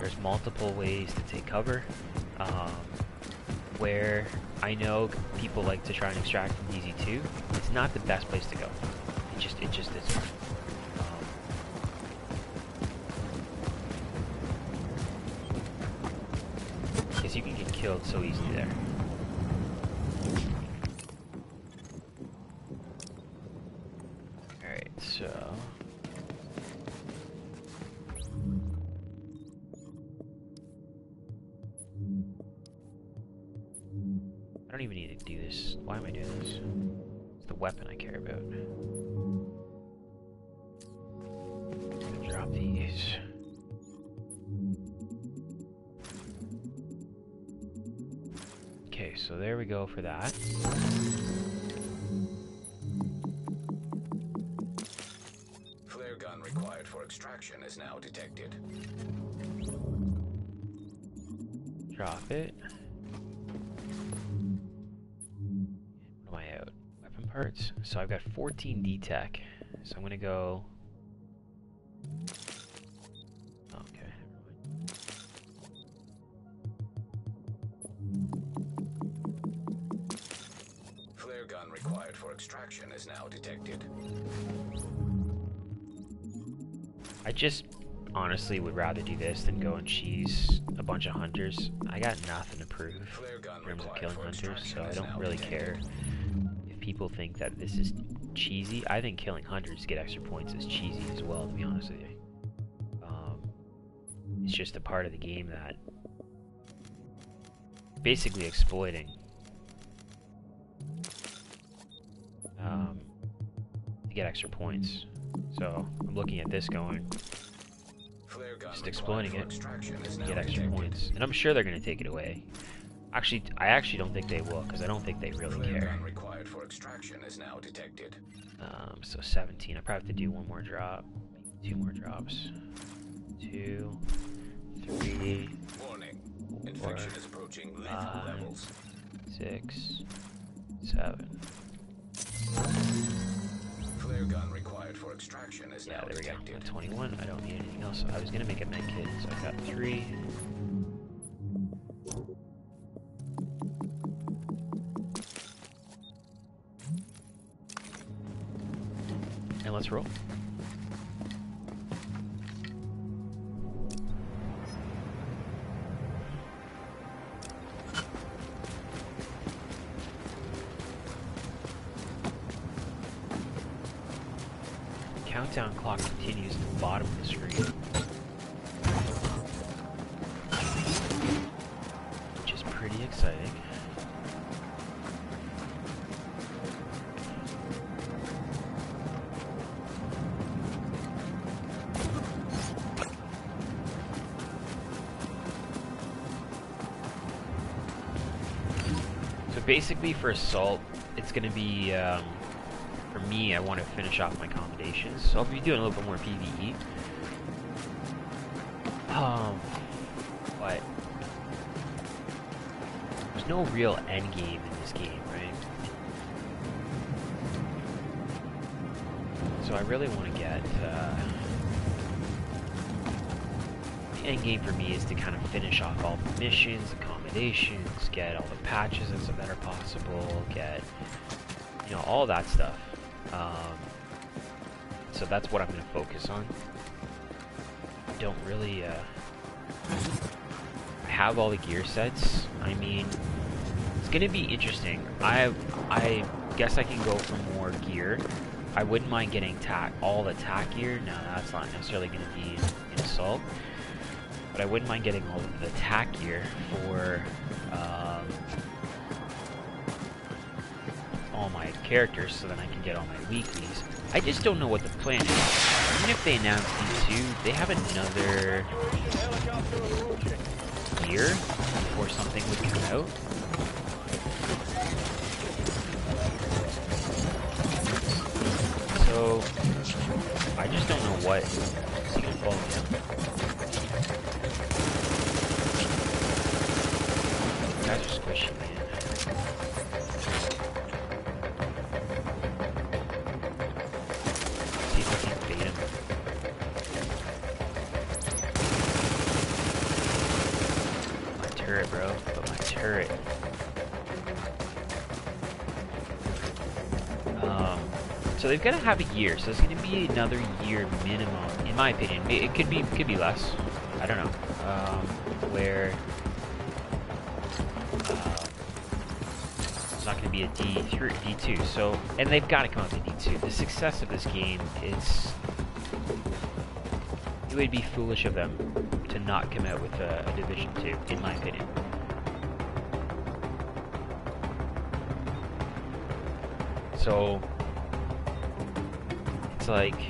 There's multiple ways to take cover. Where I know people like to try and extract from DZ2, it's not the best place to go. It just isn't. Because you can get killed so easily there. Alright, so I don't even need to do this. Why am I doing this? It's the weapon I care about. Drop these. Okay, so there we go for that.
Flare gun required for extraction is now detected.
Drop it. What am I out? Weapon parts. So I've got 14 D-Tech. So I'm gonna go. Okay, never mind.
Flare gun required for extraction is now detected.
I just honestly would rather do this than go and cheese a bunch of hunters. I got nothing to prove in terms of killing hunters, so I don't really care if people think that this is cheesy. I think killing hunters to get extra points is cheesy as well, to be honest with you. It's just a part of the game that basically exploiting to get extra points. So I'm looking at this going, just exploiting it to get extra points. And I'm sure they're going to take it away. Actually, I actually don't think they will, because I don't think they really care.
Required for extraction is now detected.
So 17. I probably have to do one more drop. 2 more drops. 2, 3,
Warning.
4,
Infection is approaching lethal
5,
levels.
6, 7.
Flare gun required for extraction is
Yeah,
now
there we go.
detected.
At 21. I don't need anything else. I was going to make a med kit, so I got 3. And let's roll. Countdown clock continues at the bottom of the screen, which is pretty exciting. So basically for Assault, it's going to be, for me, I want to finish off my accommodations, so I'll be doing a little bit more PvE. But there's no real end game in this game, right? So I really want to get the end game for me is to kind of finish off all the missions, accommodations, get all the patches and stuff that are possible, get, you know, all that stuff. So that's what I'm going to focus on. Don't really have all the gear sets. I mean, it's going to be interesting. I guess I can go for more gear. I wouldn't mind getting all the tack gear. No, that's not necessarily going to be in Assault. But I wouldn't mind getting all of the tack gear for all my characters, so then I can get all my weeklies. I just don't know what the plan is. Even if they announce D2, they have another year before something would come out. So I just don't know what. See, can follow me up. You guys are squishy, man. See if I can bait him. My turret, bro. But my turret. So they've got to have a year, so it's going to be another year minimum, in my opinion. It could be less. I don't know. Where it's not going to be a D2. So, and they've got to come up with D2. The success of this game is, it would be foolish of them to not come out with a Division 2, in my opinion. So it's like,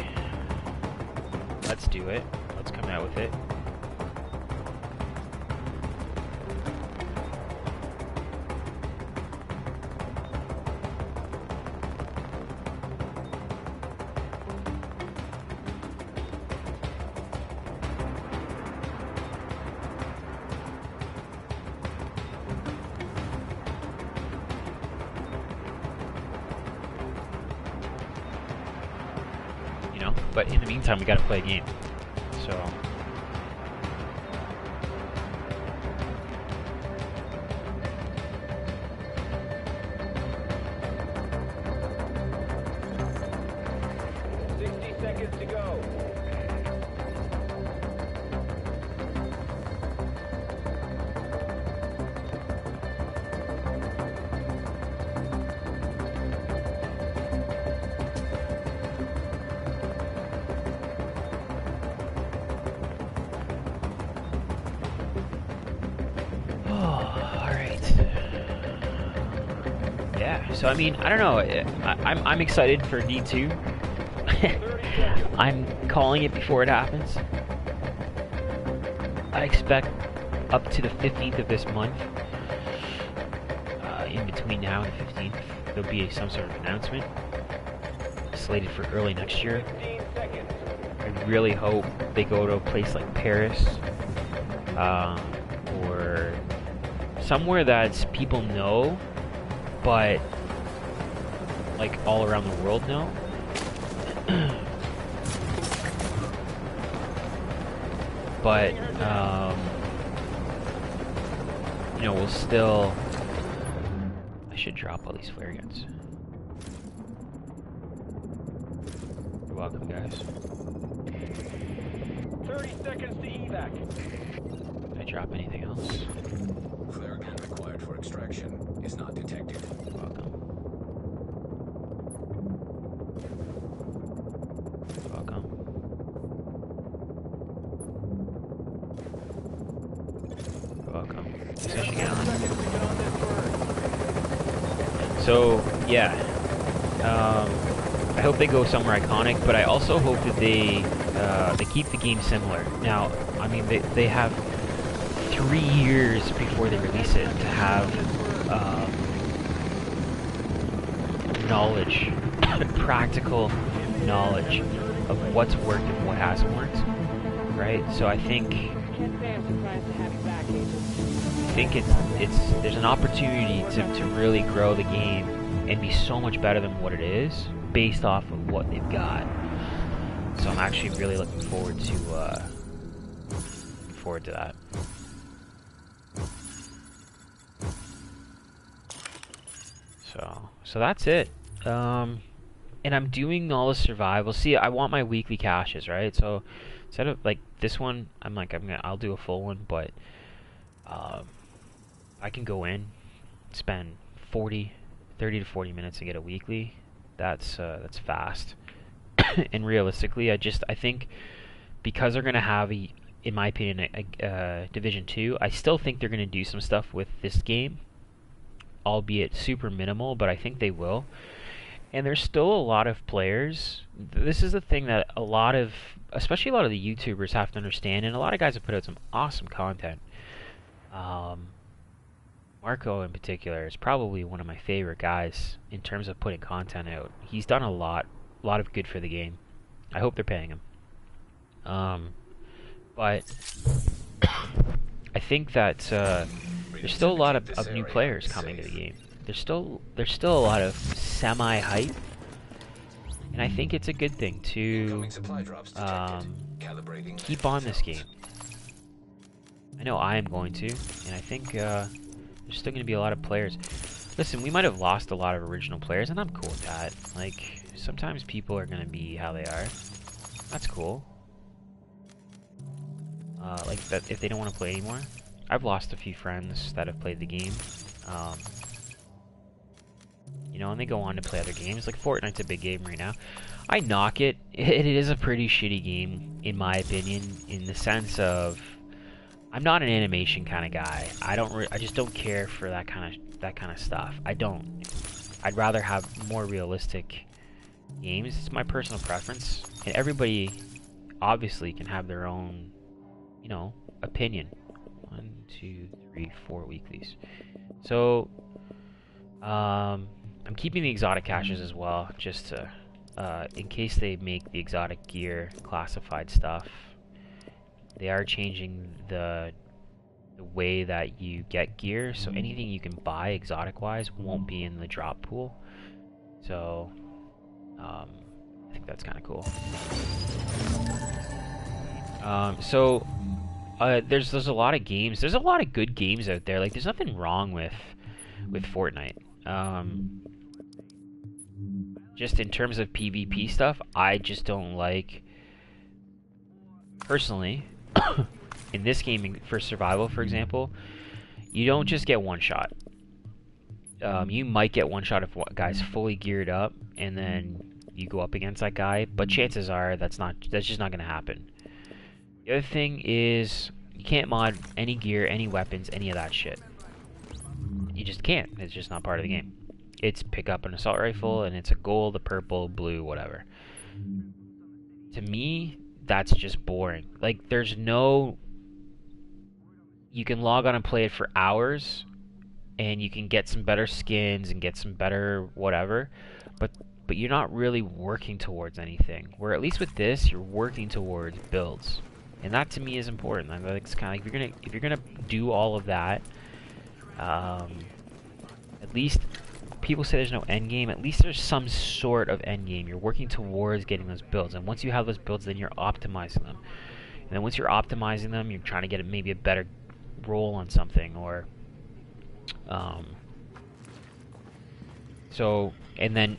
let's do it. Let's come out with it. But in the meantime, we gotta play a game. So so I mean, I don't know. I'm excited for D2. I'm calling it before it happens. I expect up to the 15th of this month. In between now and the 15th, there'll be some sort of announcement slated for early next year. I really hope they go to a place like Paris, or somewhere that people know, but like all around the world know. But you know, we'll still. I should drop all these flare guns. You're welcome, guys.
30 seconds to evac.
Did I drop anything else?
Flare gun required for extraction is not detected.
You're welcome. So yeah, I hope they go somewhere iconic, but I also hope that they keep the game similar. Now, I mean, they have 3 years before they release it to have knowledge, practical knowledge of what's worked and what hasn't worked, right? So I think there's an opportunity to really grow the game and be so much better than what it is based off of what they've got. So I'm actually really looking forward to forward to that. So that's it. And I'm doing all the survival. See, I want my weekly caches, right? So instead of like this one, I'll do a full one, but I can go in, spend 30 to 40 minutes to get a weekly. That's fast. And realistically, I think because they're gonna have in my opinion, a Division 2, I still think they're gonna do some stuff with this game, albeit super minimal, but I think they will. And there's still a lot of players. This is the thing that especially a lot of the YouTubers have to understand, and a lot of guys have put out some awesome content. Marco in particular is probably one of my favorite guys in terms of putting content out. He's done a lot of good for the game. I hope they're paying him. But I think that there's still a lot of new players coming to the game. There's still a lot of semi-hype, and I think it's a good thing to keep on this game. I know I am going to, and I think there's still going to be a lot of players. Listen, we might have lost a lot of original players, and I'm cool with that. Like, sometimes people are going to be how they are. That's cool. Like that, if they don't want to play anymore. I've lost a few friends that have played the game. You know, and they go on to play other games. Like Fortnite's a big game right now. I knock it. It is a pretty shitty game, in my opinion, in the sense of I'm not an animation kind of guy. I just don't care for that kind of stuff. I don't. I'd rather have more realistic games. It's my personal preference, and everybody obviously can have their own, you know, opinion. 1, 2, 3, 4 weeklies. So, I'm keeping the exotic caches as well, just to, in case they make the exotic gear classified stuff. They are changing the way that you get gear, so anything you can buy exotic-wise won't be in the drop pool. So, I think that's kind of cool. There's a lot of games. There's a lot of good games out there. Like, there's nothing wrong with Fortnite. Just in terms of PvP stuff, I just don't like, personally, in this game for survival, for example, you don't just get one shot. You might get one shot if a guy's fully geared up, and then you go up against that guy. But chances are that's just not going to happen. The other thing is you can't mod any gear, any weapons, any of that shit. You just can't. It's just not part of the game. It's pick up an assault rifle, and it's a gold, a purple, blue, whatever. To me, that's just boring. Like, there's no... You can log on and play it for hours, and you can get some better skins and get some better whatever, but you're not really working towards anything. Where at least with this, you're working towards builds, and that to me is important. I think it's kind of like if you're gonna do all of that, at least people say there's no end game. At least there's some sort of end game. You're working towards getting those builds, and once you have those builds, then you're optimizing them. And then once you're optimizing them, you're trying to get maybe a better roll on something, or so. And then,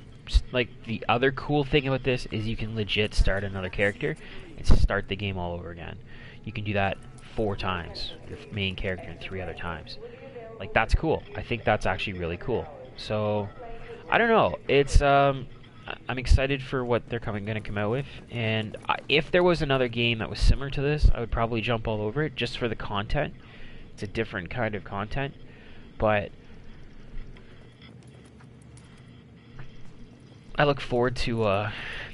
like, the other cool thing about this is you can legit start another character and start the game all over again. You can do that 4 times, your main character, and 3 other times. Like, that's cool. I think that's actually really cool. So, I don't know. It's I'm excited for what they're going to come out with. And if there was another game that was similar to this, I would probably jump all over it just for the content. It's a different kind of content, but I look forward to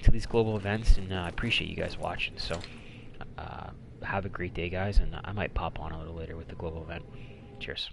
these global events, and I appreciate you guys watching. So, have a great day, guys, and I might pop on a little later with the global event. Cheers.